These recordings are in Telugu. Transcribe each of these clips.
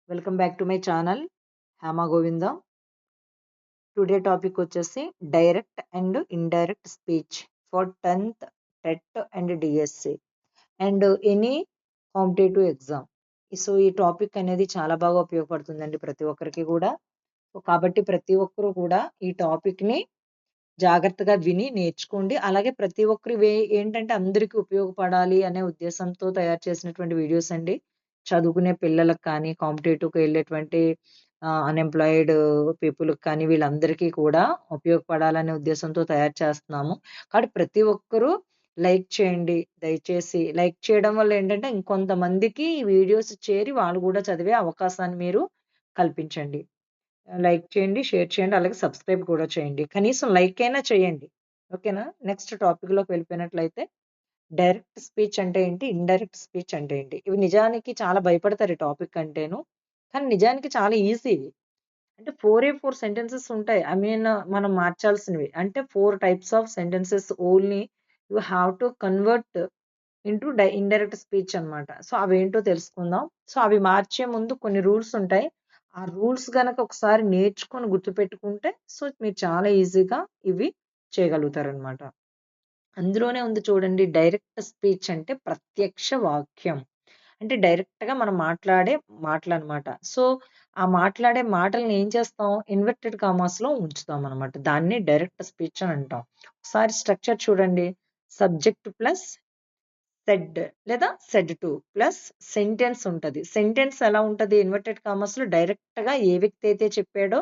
Welcome back to my channel Hema Govinda. Today topic వచ్చేసి direct and indirect speech for 10th TET and DSC and any competitive exam. So ఈ టాపిక్ అనేది చాలా బాగా ఉపయోగపడుతుందండి ప్రతి ఒక్కరికి కూడా. కాబట్టి ప్రతి ఒక్కరు కూడా ఈ టాపిక్ని జాగ్రత్తగా విని నేర్చుకోండి. అలాగే ప్రతి ఒక్కరి ఏంటంటే అందరికీ ఉపయోగపడాలి అనే ఉద్దేశంతో తయారు చేసినటువంటి వీడియోస్ అండి. చదువుకునే పిల్లలకు కానీ, కాంపిటేటివ్‌కి వెళ్ళేటువంటి అన్‌ఎంప్లాయిడ్ పీపుల్‌కి కానీ వీళ్ళందరికీ కూడా ఉపయోగపడాలనే ఉద్దేశంతో తయారు చేస్తున్నాము. కాబట్టి ప్రతి ఒక్కరూ లైక్ చేయండి. దయచేసి లైక్ చేయడం వల్ల ఏంటంటే ఇంకొంతమందికి ఈ వీడియోస్ చేరి వాళ్ళు కూడా చదివే అవకాశాన్ని మీరు కల్పించండి. లైక్ చేయండి, షేర్ చేయండి, అలాగే సబ్స్క్రైబ్ కూడా చేయండి. కనీసం లైక్ అయినా చేయండి. ఓకేనా? నెక్స్ట్ టాపిక్‌లోకి వెళ్ళిపోయినట్లయితే డైరెక్ట్ స్పీచ్ అంటే ఏంటి? ఇండైరెక్ట్ స్పీచ్ అంటే ఏంటి? ఇవి నిజానికి చాలా భయపడతారు ఈ టాపిక్ అంటేను. కానీ నిజానికి చాలా ఈజీ ఇవి. అంటే 4 సెంటెన్సెస్ ఉంటాయి. ఐ మీన్ మనం మార్చాల్సినవి. అంటే 4 types of sentences only you have to convert into indirect speech అన్నమాట. సో అవేంటో తెలుసుకుందాం. సో అవి మార్చే ముందు కొన్ని రూల్స్ ఉంటాయి. ఆ రూల్స్ గనక ఒకసారి నేర్చుకొని గుర్తుపెట్టుకుంటే సో మీరు చాలా ఈజీగా ఇవి చేయగలుగుతారనమాట. అందులోనే ఉంది చూడండి, డైరెక్ట్ స్పీచ్ అంటే ప్రత్యక్ష వాక్యం. అంటే డైరెక్ట్‌గా మనం మాట్లాడే మాటలనమాట. సో ఆ మాట్లాడే మాటల్ని ఏం చేస్తాం? ఇన్వర్టెడ్ కామాస్‌లో ఉంచుతామనమాట. దాన్ని డైరెక్ట్ స్పీచ్ అని అంటాం. ఒకసారి స్ట్రక్చర్ చూడండి. సబ్జెక్ట్ ప్లస్ సెడ్ లేదా సెడ్ టు ప్లస్ సెంటెన్స్ ఉంటది. సెంటెన్స్ ఎలా ఉంటది? ఇన్వర్టెడ్ కామర్స్‌లో డైరెక్ట్‌గా ఏ వ్యక్తి అయితే చెప్పాడో,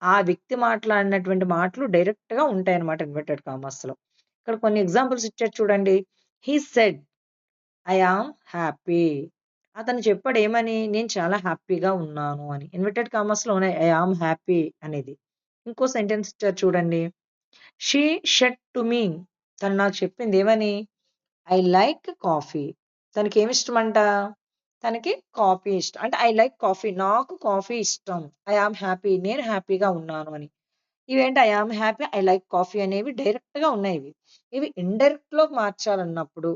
ఆ వ్యక్తి మాట్లాడినటువంటి మాటలు డైరెక్ట్‌గా ఉంటాయన్నమాట ఇన్వర్టెడ్ కామర్స్‌లో. ఇక్కడ కొన్ని ఎగ్జాంపుల్స్ ఇచ్చాడు చూడండి. He said I am happy. అతను చెప్పాడు ఏమని? నేను చాలా హ్యాపీగా ఉన్నాను అని. ఇన్వర్టెడ్ కామర్స్‌లో ఉన్నాయి ఐ యామ్ హ్యాపీ అనేది. ఇంకో సెంటెన్స్ ఇచ్చారు చూడండి. She said to me. తను నాకు చెప్పింది ఏమని? I like coffee. తనకేమిష్టమంట? తనకి కాఫీ ఇష్టం. అంటే ఐ లైక్ కాఫీ. నాకు కాఫీ ఇష్టం. I am happy. నేను హ్యాపీగా ఉన్నాను అని. ఇవేంటి I am happy, I like coffee అనేవి డైరెక్ట్‌గా ఉన్నాయి ఇవి. ఇవి ఇండైరెక్ట్‌లోకి మార్చాలన్నప్పుడు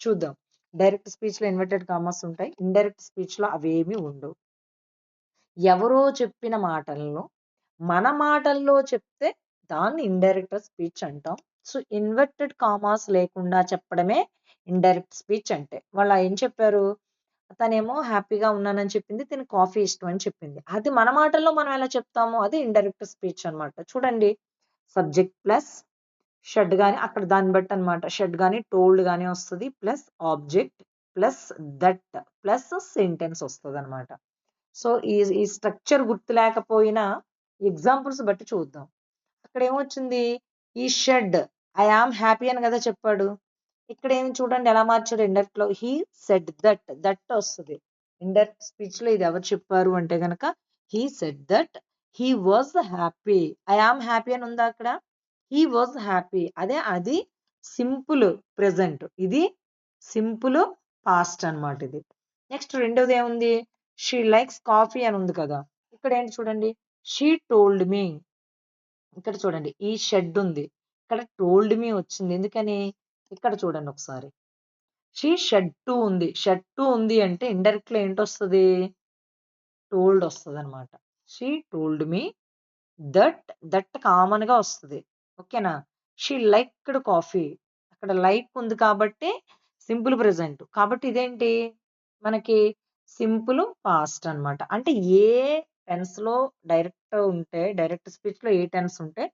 చూద్దాం. డైరెక్ట్ స్పీచ్‌లో ఇన్వర్టెడ్ కామర్స్ ఉంటాయి. ఇండైరెక్ట్ స్పీచ్‌లో అవేమీ ఉండవు. ఎవరో చెప్పిన మాటలను మన మాటల్లో చెప్తే దాన్ని ఇండైరెక్ట్ స్పీచ్ అంటాం. సో ఇన్వర్టెడ్ కామాస్ లేకుండా చెప్పడమే ఇండైరెక్ట్ స్పీచ్ అంటే. వాళ్ళు ఏం చెప్పారు? తనేమో హ్యాపీగా ఉన్నానని చెప్పింది. తినకి కాఫీ ఇష్టం అని చెప్పింది. అది మన మాటల్లో మనం ఎలా చెప్తాము? అది ఇండైరెక్ట్ స్పీచ్ అన్నమాట. చూడండి, సబ్జెక్ట్ ప్లస్ షడ్ గాని అక్కడ దాన్ని బట్టి అన్నమాట. షడ్ గాని, టోల్డ్ గాని వస్తది. Plus object plus that plus sentence వస్తదన్నమాట. సో ఈ స్ట్రక్చర్ గుర్తు లేకపోయినా ఎగ్జాంపుల్స్ బట్టి చూద్దాం. అక్కడ ఏమొచ్చింది? ఈ షెడ్ ఐ యామ్ హ్యాపీ అని కదా చెప్పాడు. ఇక్కడ ఏమి చూడండి ఎలా మార్చాడు ఇండైరెక్ట్ లో. హీ సెడ్ దట్, దట్ వస్తుంది. ఇండైరెక్ట్ స్పీచ్ లో ఇది ఎవరు చెప్పారు అంటే గనక he said that he was happy. I am happy అని ఉందా అక్కడ? He was happy. అదే అది సింపుల్ ప్రెజెంట్, ఇది సింపుల్ పాస్ట్ అన్నమాట ఇది. నెక్స్ట్ రెండోది ఏముంది? షీ లైక్స్ కాఫీ అని ఉంది కదా. ఇక్కడ ఏంటి చూడండి, షీ టోల్డ్ మీ. ఇక్కడ చూడండి ఈ షెడ్ ఉంది, ఇక్కడ టోల్డ్ మీ వచ్చింది. ఎందుకని? ఇక్కడ చూడండి ఒకసారి. షీ షెడ్ టు ఉంది. షెడ్ టు ఉంది అంటే ఇండైరెక్ట్ లో ఏంటొస్తుంది? టోల్డ్ వస్తుంది అనమాట. She told me that, that common గా వస్తుంది. ఓకేనా? She liked coffee. అక్కడ లైక్ ఉంది కాబట్టి సింపుల్ ప్రెజెంట్. కాబట్టి ఇదేంటి మనకి? సింపుల్ పాస్ట్ అన్నమాట. అంటే ఏ టెన్స్ లో డైరెక్ట్ ఉంటే, డైరెక్ట్ స్పీచ్ లో ఏ టెన్స్ ఉంటే,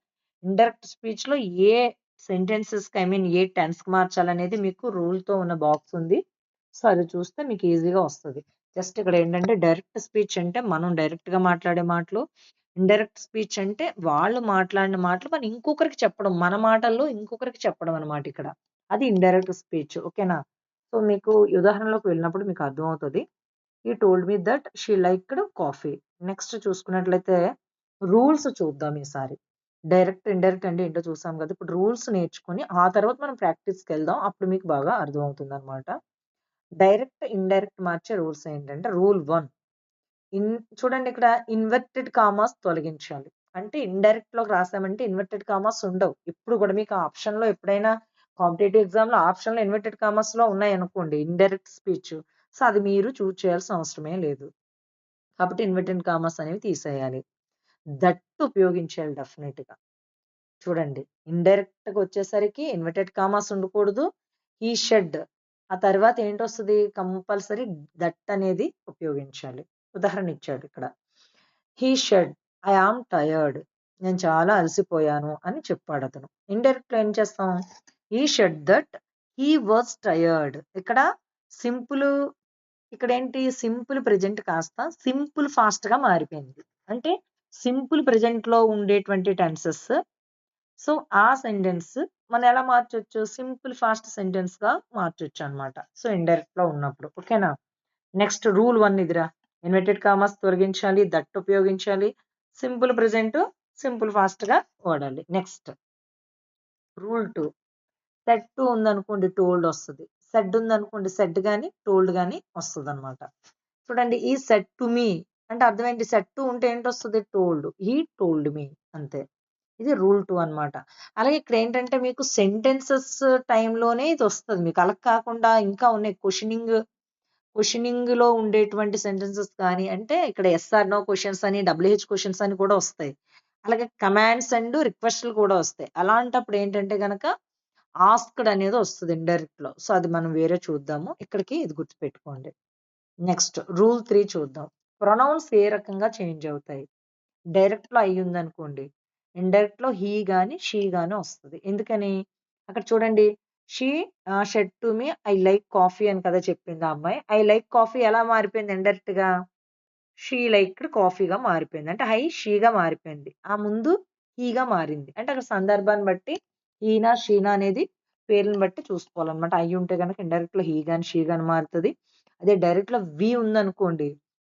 ఇండైరెక్ట్ స్పీచ్ లో ఏ సెంటెన్సెస్ కి ఐ మీన్ ఏ టెన్స్ కి మార్చాలనేది మీకు రూల్ తో ఉన్న బాక్స్ ఉంది. సో అది చూస్తే మీకు ఈజీగా వస్తుంది. జస్ట్ ఇక్కడ ఏంటంటే డైరెక్ట్ స్పీచ్ అంటే మనం డైరెక్ట్ గా మాట్లాడే మాటలు. ఇండైరెక్ట్ స్పీచ్ అంటే వాళ్ళు మాట్లాడిన మాటలు మనం ఇంకొకరికి చెప్పడం. మన మాటల్లో ఇంకొకరికి చెప్పడం అన్నమాట ఇక్కడ. అది ఇండైరెక్ట్ స్పీచ్. ఓకేనా? సో మీకు ఈ ఉదాహరణలోకి వెళ్ళినప్పుడు మీకు అర్థమవుతది. He told me that she liked coffee. Next చూసుకున్నట్లయితే రూల్స్ చూద్దాం ఈసారి. డైరెక్ట్, ఇండైరెక్ట్ అంటే ఏంటో చూసాం కదా. ఇప్పుడు రూల్స్ నేర్చుకొని ఆ తర్వాత మనం ప్రాక్టీస్‌కి వెళ్దాం. అప్పుడు మీకు బాగా అర్థమవుతుందన్నమాట. డైరెక్ట్, ఇండైరెక్ట్ మార్చే రూల్స్ ఏంటంటే రూల్ 1. ఇన్ చూడండి ఇక్కడ ఇన్వర్టెడ్ కామాస్ తొలగించాలి. అంటే ఇండైరెక్ట్ లోకి రాసామంటే ఇన్వర్టెడ్ కామాస్ ఉండవు. ఇప్పుడు కూడా మీకు ఆ ఆప్షన్‌లో ఎప్పుడైనా కాంపిటీటివ్ ఎగ్జామ్‌లో ఆప్షన్‌లో ఇన్వర్టెడ్ కామాస్‌లో ఉన్నాయనుకోండి ఇండైరెక్ట్ స్పీచ్. సో అది మీరు చూజ్ చేయాల్సిన అవసరమే లేదు. కాబట్టి ఇన్వర్టెడ్ కామర్స్ అనేవి తీసేయాలి. దట్ ఉపయోగించాలి డెఫినెట్ గా. చూడండి, ఇండైరెక్ట్ గా వచ్చేసరికి ఇన్వర్టెడ్ కామర్స్ ఉండకూడదు. ఈ షెడ్ ఆ తర్వాత ఏంటొస్తుంది, కంపల్సరీ దట్ అనేది ఉపయోగించాలి. ఉదాహరణ ఇచ్చాడు ఇక్కడ, he said I am tired, నేను చాలా అలసిపోయాను అని చెప్పాడు అతను. ఇండైరెక్ట్ ఏం చేస్తాం, ఈ said that he was tired. ఇక్కడ సింపుల్, ఇక్కడ ఏంటి, సింపుల్ ప్రెజెంట్ కాస్త సింపుల్ ఫాస్ట్ గా మారిపోయింది. అంటే సింపుల్ ప్రెజెంట్ లో ఉండేటువంటి టెన్సెస్, సో ఆ సెంటెన్స్ మనం ఎలా మార్చొచ్చు, సింపుల్ ఫాస్ట్ సెంటెన్స్ గా మార్చొచ్చు అన్నమాట. సో ఇండైరెక్ట్ లో ఉన్నప్పుడు. ఓకేనా. నెక్స్ట్ రూల్ 1 ఇదిరా, ఇన్వర్టెడ్ కామర్స్ తొలగించాలి, దట్ ఉపయోగించాలి, సింపుల్ ప్రెజెంట్ సింపుల్ ఫాస్ట్ గా వాడాలి. నెక్స్ట్ రూల్ 2, సెడ్ టు ఉందనుకోండి టోల్డ్ వస్తుంది, సెడ్ ఉందనుకోండి సెడ్ గాని టోల్డ్ గాని వస్తుంది అనమాట. చూడండి, ఈ సెడ్ టు మీ అంటే అర్థం ఏంటి, సెడ్ టు ఉంటే ఏంటి వస్తుంది, టోల్డ్, హీ టోల్డ్ మీ, అంతే. ఇది రూల్ 2 అన్నమాట. అలాగే ఇక్కడ ఏంటంటే మీకు సెంటెన్సెస్ టైంలోనే ఇది వస్తుంది మీకు, అలా కాకుండా ఇంకా ఉన్నాయి క్వశ్చనింగ్ లో ఉండేటువంటి సెంటెన్సెస్ కానీ, అంటే ఇక్కడ ఎస్ఆర్ నో క్వశ్చన్స్ అని, డబ్ల్యూహెచ్ క్వశ్చన్స్ అని కూడా వస్తాయి. అలాగే కమాండ్స్ అండ్ రిక్వెస్ట్లు కూడా వస్తాయి. అలాంటప్పుడు ఏంటంటే గనక ఆస్క్డ్ అనేది వస్తుంది ఇండైరెక్ట్ లో. సో అది మనం వేరే చూద్దాము, ఇక్కడికి ఇది గుర్తుపెట్టుకోండి. నెక్స్ట్ రూల్ 3 చూద్దాం. ప్రొనౌన్స్ ఏ రకంగా చేంజ్ అవుతాయి. డైరెక్ట్ లో అయ్యి ఉందనుకోండి, ఇండైరెక్ట్ లో హీ గాని షీ గాని వస్తుంది. ఎందుకని, అక్కడ చూడండి, she said to me I like coffee అని కదా చెప్పింది ఆ అమ్మాయి. ఐ లైక్ కాఫీ ఎలా మారిపోయింది ఇండైరెక్ట్ గా, షీ లైక్డ్ కాఫీగా మారిపోయింది. అంటే హై షీగా మారిపోయింది, ఆ ముందు హీగా మారింది. అంటే అక్కడ సందర్భాన్ని బట్టి ఈనా షీనా అనేది పేర్లను బట్టి చూసుకోవాలన్నమాట. అయి ఉంటే కనుక ఇండైరెక్ట్ లో హీ గాని షీ గాని మారుతుంది. అదే డైరెక్ట్ లో వి ఉందనుకోండి,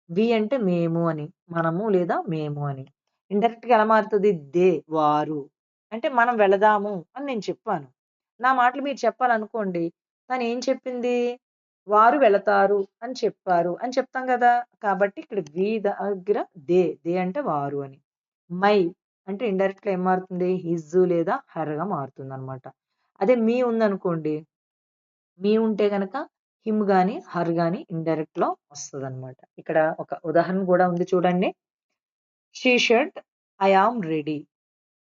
వి అంటే మేము అని, మనము లేదా మేము అని. ఇండైరెక్ట్ గా ఎలా మారుతుంది, దే వారు, అంటే మనం వెళదాము అని నేను చెప్పాను. నా మాటలు మీరు చెప్పాలనుకోండి, తను ఏం చెప్పింది, వారు వెళతారు అని చెప్పారు అని చెప్తాం కదా. కాబట్టి ఇక్కడ వి దగ్గర దే అంటే వారు అని. మై అంటే ఇండైరెక్ట్ గా ఏం మారుతుంది, హిజ్ లేదా హర్ గా మారుతుంది అనమాట. అదే మీ ఉందనుకోండి, మీ ఉంటే గనక హిమ్ గాని హర్ గాని ఇండైరెక్ట్ లో వస్తుంది అనమాట. ఇక్కడ ఒక ఉదాహరణ కూడా ఉంది చూడండి, she said I am ready.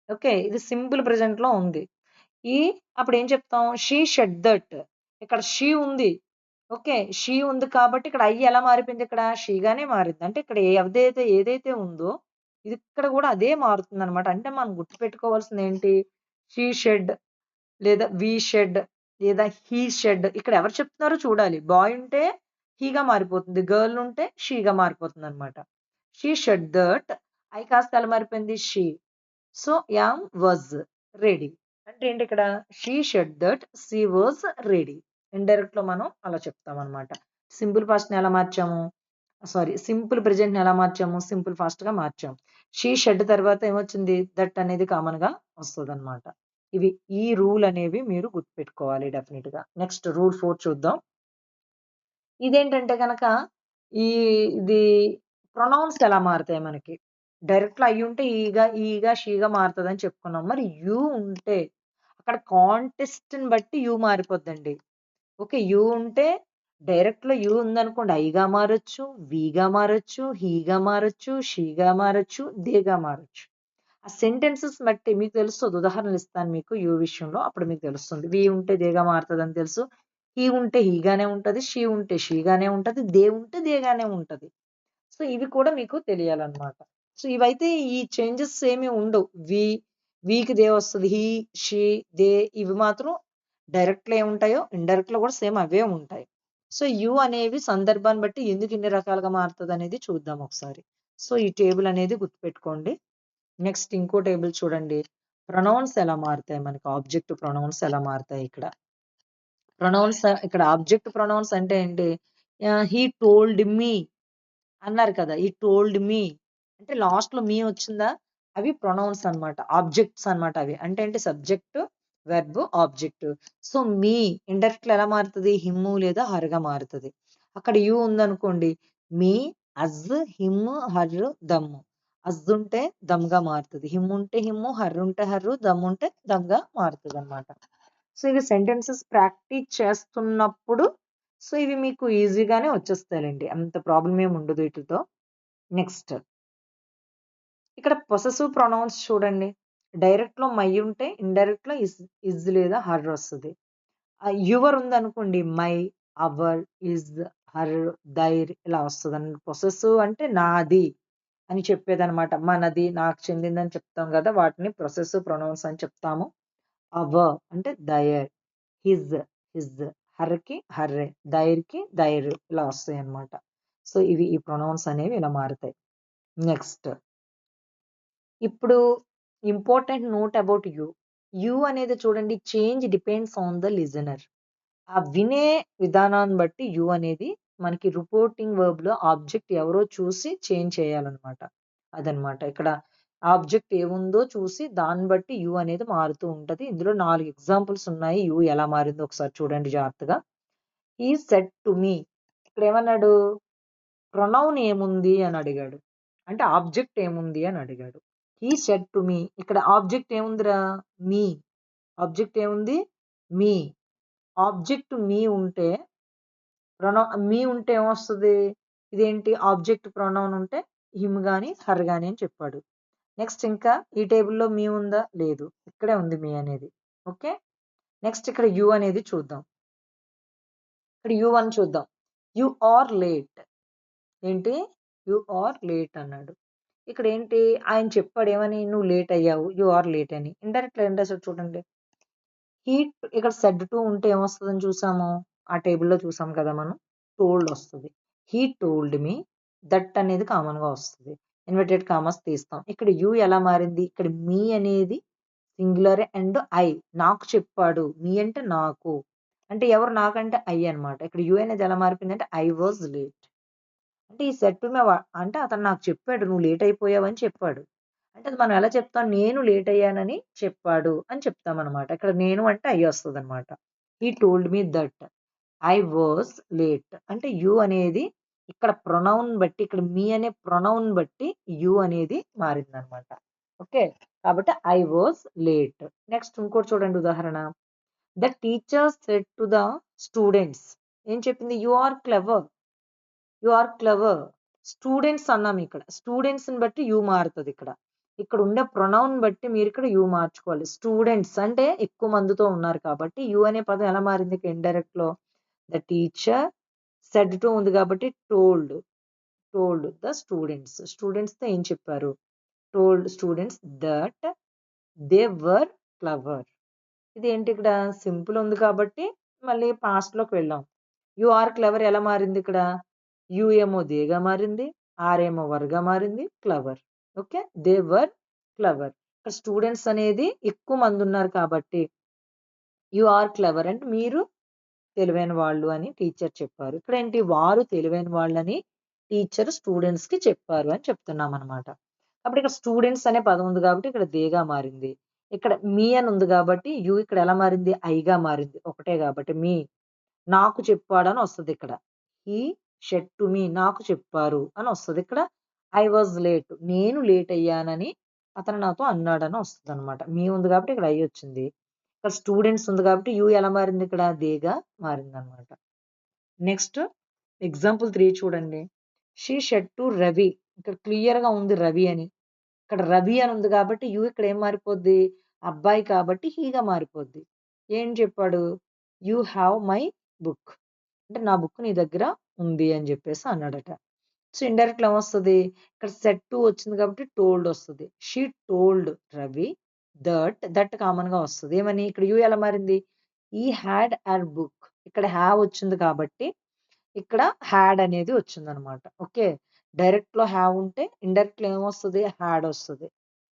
Okay, ఇది సింపుల్ ప్రెజెంట్ లో ఉంది. ఈ అప్పుడు ఏం చెప్తాం, షీ షెడ్ దట్, ఇక్కడ షీ ఉంది. ఓకే, షీ ఉంది కాబట్టి ఇక్కడ ఐ ఎలా మారిపోయింది, ఇక్కడ షీ గానే మారింది. అంటే ఇక్కడ ఏదైతే ఉందో ఇది ఇక్కడ కూడా అదే మారుతుంది అనమాట. అంటే మనం గుర్తుపెట్టుకోవాల్సింది ఏంటి, షీ షెడ్ లేదా వి షెడ్ లేదా హీ షెడ్, ఇక్కడ ఎవరు చెప్తున్నారో చూడాలి. బాయ్ ఉంటే హీగా మారిపోతుంది, గర్ల్ ఉంటే షీగా మారిపోతుంది అనమాట. షీ షెడ్ దట్, ఐ కాస్త ఎలా మారిపోయింది she. So yam was ready. అంటే ఏంటి ఇక్కడ, she said that she was ready. Indirect లో మనం అలా చెప్తాం అనమాట. సింపుల్ ఫాస్ట్ ని ఎలా మార్చాము, సారీ సింపుల్ ప్రెజెంట్ ని ఎలా మార్చాము, సింపుల్ ఫాస్ట్ గా మార్చాము. షీ షెడ్ తర్వాత ఏమొచ్చింది, దట్ అనేది కామన్ గా వస్తుంది అనమాట. ఇవి ఈ రూల్ అనేవి మీరు గుర్తుపెట్టుకోవాలి డెఫినెట్ గా. నెక్స్ట్ రూల్ 4 చూద్దాం. ఇదేంటంటే కనుక ఈ ఇది ప్రొనౌన్స్ ఎలా మారుతాయి మనకి. డైరెక్ట్ లో అయ్యి ఉంటే ఈగా షీగా మారుతుంది అని చెప్పుకున్నాం. మరి యూ ఉంటే అక్కడ కాంటెస్ట్ ని బట్టి యూ మారిపోద్దండి. ఓకే, యూ ఉంటే డైరెక్ట్ లో యూ ఉందనుకోండి, ఐగా మారొచ్చు, విగా మారొచ్చు, హీగా మారొచ్చు, షీగా మారొచ్చు, దేగా మారొచ్చు. ఆ సెంటెన్సెస్ బట్టి మీకు తెలుస్తుంది. ఉదాహరణలు ఇస్తాను మీకు యూ విషయంలో, అప్పుడు మీకు తెలుస్తుంది. వి ఉంటే దేగా మారుతుంది అని తెలుసు, హీ ఉంటే హీగానే ఉంటది, షీ ఉంటే షీగానే ఉంటది, దే ఉంటే దేగానే ఉంటది. సో ఇవి కూడా మీకు తెలియాలన్నమాట. సో ఇవైతే ఈ చేంజెస్ ఏమి ఉండవు. వీకి దే వస్తుంది, హీ షీ దే, ఇవి మాత్రం డైరెక్ట్ లో ఏముంటాయో ఇండైరెక్ట్ లో కూడా సేమ్ అవే ఉంటాయి. సో యు అనేవి సందర్భాన్ని బట్టి ఎందుకు ఇన్ని రకాలుగా మారుతుంది అనేది చూద్దాం ఒకసారి. సో ఈ టేబుల్ అనేది గుర్తుపెట్టుకోండి. నెక్స్ట్ ఇంకో టేబుల్ చూడండి, ప్రొనౌన్స్ ఎలా మారుతాయి మనకి, ఆబ్జెక్ట్ ప్రొనౌన్స్ ఎలా మారుతాయి ఇక్కడ. ప్రొనౌన్స్ ఇక్కడ ఆబ్జెక్ట్ ప్రొనౌన్స్ అంటే ఏంటి, హీ టోల్డ్ మీ అన్నారు కదా, ఈ టోల్డ్ మీ అంటే లాస్ట్ లో మీ వచ్చిందా, అవి ప్రొనౌన్స్ అన్నమాట, ఆబ్జెక్ట్స్ అన్నమాట. అవి అంటే ఏంటి, సబ్జెక్ట్ వెర్బ్ ఆబ్జెక్ట్. సో మీ ఇండైరెక్ట్ లో ఎలా మారుతుంది, హిమ్ లేదా హర్ గా మారుతుంది. అక్కడ యు ఉందనుకోండి, మీ అజ్ హిమ్ హర్ దమ్, అజ్ ఉంటే దమ్ గా మారుతుంది, హిమ్ ఉంటే హిమ్, హర్ ఉంటే హర్రు, దమ్ ఉంటే దమ్ గా మారుతుంది అనమాట. సో ఇవి సెంటెన్సెస్ ప్రాక్టీస్ చేస్తున్నప్పుడు సో ఇవి మీకు ఈజీగానే వచ్చేస్తాయండి, అంత ప్రాబ్లం ఏమి ఉండదు వీటితో. నెక్స్ట్ ఇక్కడ పొసెసివ్ ప్రొనౌన్స్ చూడండి. డైరెక్ట్ లో మై ఉంటే ఇండైరెక్ట్ లో ఇస్ లేదా హర్ వస్తుంది. యువర్ ఉందనుకోండి my, our, his, her, their ఇలా వస్తుంది అన్నమాట. పొసెసివ్ అంటే నాది అని చెప్పేదన్నమాట. మనది, నాకు చెందిందని చెప్తాం కదా, వాటిని పొసెసివ్ ప్రొనౌన్స్ అని చెప్తాము. అవర్ అంటే దయర్, హిజ్ హిజ్, హర్కి హర్రే, దైర్కి దైర్ ఇలా వస్తాయి అన్నమాట. సో ఇవి ఈ ప్రొనౌన్స్ అనేవి ఇలా మారుతాయి. నెక్స్ట్ ఇప్పుడు important note about you. You అనేది చూడండి, change depends on the listener. ఆ వినే విధానాన్ని బట్టి యూ అనేది మనకి రిపోర్టింగ్ వర్బ్ లో ఆబ్జెక్ట్ ఎవరో చూసి చేంజ్ చేయాలన్నమాట. అదనమాట ఇక్కడ ఆబ్జెక్ట్ ఏముందో చూసి దాన్ని బట్టి యూ అనేది మారుతూ ఉంటది. ఇందులో 4 ఎగ్జాంపుల్స్ ఉన్నాయి. యూ ఎలా మారిందో ఒకసారి చూడండి జాగ్రత్తగా. ఈ సెడ్ టు మీ, ఇక్కడ ఏమన్నాడు, ప్రొనౌన్ ఏముంది అని అడిగాడు, అంటే ఆబ్జెక్ట్ ఏముంది అని అడిగాడు. హీ సెడ్ టు మీ, ఇక్కడ ఆబ్జెక్ట్ ఏముందిరా, మీ. ఆబ్జెక్ట్ ఏముంది, మీ. ఆబ్జెక్ట్ మీ ఉంటే మీ ఉంటే ఏమొస్తుంది, ఇదేంటి ఆబ్జెక్ట్ ప్రొనౌన్ ఉంటే హిమ్ గాని హర్ గాని అని చెప్పాడు. నెక్స్ట్ ఇంకా ఈ టేబుల్లో మీ ఉందా, లేదు, ఇక్కడే ఉంది మీ అనేది. ఓకే, నెక్స్ట్ ఇక్కడ యు అనేది చూద్దాం. ఇక్కడ యు అని చూద్దాం. యు ఆర్ లేట్, ఏంటి, యు ఆర్ లేట్ అన్నాడు. ఇక్కడ ఏంటి, ఆయన చెప్పాడు ఏమని, నువ్వు లేట్ అయ్యావు, యు ఆర్ లేట్ అని. ఇండైరెక్ట్ ఏం రాశాడు చూడండి. హీ, ఇక్కడ సెడ్ టు ఉంటే ఏమొస్తుందని చూసాము, ఆ టేబుల్లో చూసాం కదా మనం, టోల్డ్ వస్తుంది. హీ టోల్డ్ మీ, దట్ అనేది కామన్ గా వస్తుంది. ఇన్వర్టెడ్ కామర్స్ తీస్తాం. ఇక్కడ యు ఎలా మారింది, ఇక్కడ మీ అనేది సింగులర్ అండ్ ఐ, నాకు చెప్పాడు. మీ అంటే నాకు, అంటే ఎవరు, నాకంటే ఐ అన్నమాట. ఇక్కడ యు అనేది ఎలా మారిపోయింది అంటే ఐ వాజ్ లేట్. అంటే ఈ సెట్ మే అంటే అతను నాకు చెప్పాడు నువ్వు లేట్ అయిపోయావు అని చెప్పాడు. అంటే అది మనం ఎలా చెప్తాం, నేను లేట్ అయ్యానని చెప్పాడు అని చెప్తాం అనమాట. ఇక్కడ నేను అంటే ఐ వస్తుంది అనమాట. He told me that I was late, అంటే యు అనేది ఇక్కడ ప్రొనౌన్ బట్టి, ఇక్కడ మీ అనే ప్రొనౌన్ బట్టి యు అనేది మారింది అనమాట. ఓకే, కాబట్టి ఐ వాజ్ లేట్. నెక్స్ట్ ఇంకోటి చూడండి ఉదాహరణ. The teacher said to the students, ఏం చెప్పింది, you are clever, you are clever. Students అన్నాం, ఇక్కడ స్టూడెంట్స్ ని బట్టి యు మారుతుంది. ఇక్కడ ఇక్కడ ఉండే ప్రొనౌన్ బట్టి మీరు ఇక్కడ యు మార్చుకోవాలి. స్టూడెంట్స్ అంటే ఎక్కువ మందితో ఉన్నారు కాబట్టి యు అనే పదం ఎలా మారింది ఇక్కడ ఇండైరెక్ట్ లో, ద టీచర్ సెడ్ టు ఉంది కాబట్టి told, told the students, students తో ఏం చెప్పారు, told students that they were clever. ఇది ఏంటి, ఇక్కడ సింపుల్ ఉంది కాబట్టి మళ్ళీ పాస్ట్ లోకి వెళ్ళాం. యు ఆర్ క్లవర్ ఎలా మారింది, ఇక్కడ యు ఏమో దేగా మారింది, ఆర్ ఏమో వర్గా మారింది, clever. Okay, they were clever. ఇక్కడ స్టూడెంట్స్ అనేది ఎక్కువ మంది ఉన్నారు కాబట్టి యు ఆర్ క్లవర్ అంటే మీరు తెలివైన వాళ్ళు అని టీచర్ చెప్పారు. ఇక్కడ ఏంటి, వారు తెలివైన వాళ్ళని టీచర్ స్టూడెంట్స్ కి చెప్పారు అని చెప్తున్నాం అనమాట. కాబట్టి ఇక్కడ స్టూడెంట్స్ అనే పదం ఉంది కాబట్టి ఇక్కడ దేగా మారింది. ఇక్కడ మీ అని ఉంది కాబట్టి యు ఇక్కడ ఎలా మారింది, ఐగా మారింది, ఒకటే కాబట్టి మీ. నాకు చెప్పాడు అని వస్తుంది ఇక్కడ. హీ షెడ్ టు మీ, నాకు చెప్పారు అని వస్తుంది. ఇక్కడ ఐ వాజ్ లేట్, నేను లేట్ అయ్యానని అతను నాతో అన్నాడని వస్తుంది అనమాట. మీ ఉంది కాబట్టి ఇక్కడ ఐ వచ్చింది. ఇక్కడ స్టూడెంట్స్ ఉంది కాబట్టి యు ఎలా మారింది, ఇక్కడ దేగా మారింది అనమాట. నెక్స్ట్ ఎగ్జాంపుల్ 3 చూడండి. షీ షెడ్ టు రవి, ఇక్కడ క్లియర్ గా ఉంది రవి అని. ఇక్కడ రవి అని ఉంది కాబట్టి యు ఇక్కడ ఏం మారిపోద్ది, అబ్బాయి కాబట్టి హీగా మారిపోద్ది. ఏం చెప్పాడు, యు హ్యావ్ మై బుక్, అంటే నా బుక్ నీ దగ్గర ఉంది అని చెప్పేసి అన్నాడట. సో ఇండైరెక్ట్ ఏమొస్తుంది, ఇక్కడ సెట్ టు వచ్చింది కాబట్టి టోల్డ్ వస్తుంది. She told Ravi that, that common గా వస్తుంది. ఏమని, ఇక్కడ యు ఎలా మారింది, ఈ హ్యాడ్ అర్ బుక్, ఇక్కడ హ్యావ్ వచ్చింది కాబట్టి ఇక్కడ హ్యాడ్ అనేది వచ్చింది అనమాట. ఓకే, డైరెక్ట్ లో హ్యావ్ ఉంటే ఇండైరెక్ట్ లో ఏమొస్తుంది, హ్యాడ్ వస్తుంది.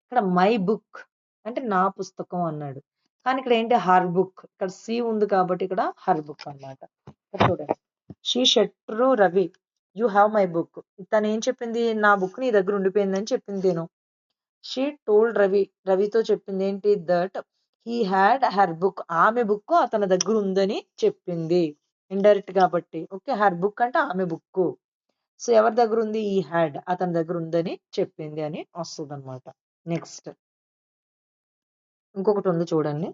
ఇక్కడ మై బుక్ అంటే నా పుస్తకం అన్నాడు, కానీ ఇక్కడ ఏంటి హర్ బుక్, ఇక్కడ సి ఉంది కాబట్టి ఇక్కడ హర్ బుక్ అనమాట. చూడండి, she said to Ravi you have my book, తను ఏం చెప్పింది, నా బుక్ నీ దగ్గర ఉండిపోయింది అని చెప్పింది నేను. షీ టోల్డ్ రవి, రవితో చెప్పింది ఏంటి, that he had her book, ఆమె బుక్ అతని దగ్గర ఉందని చెప్పింది. ఇండైరెక్ట్ కాబట్టి. ఓకే, హర్ బుక్ అంటే ఆమె బుక్. సో ఎవరి దగ్గర ఉంది, ఈ హ్యాడ్ అతని దగ్గర ఉందని చెప్పింది అని వస్తుంది అనమాట. నెక్స్ట్ ఇంకొకటి ఉంది చూడండి.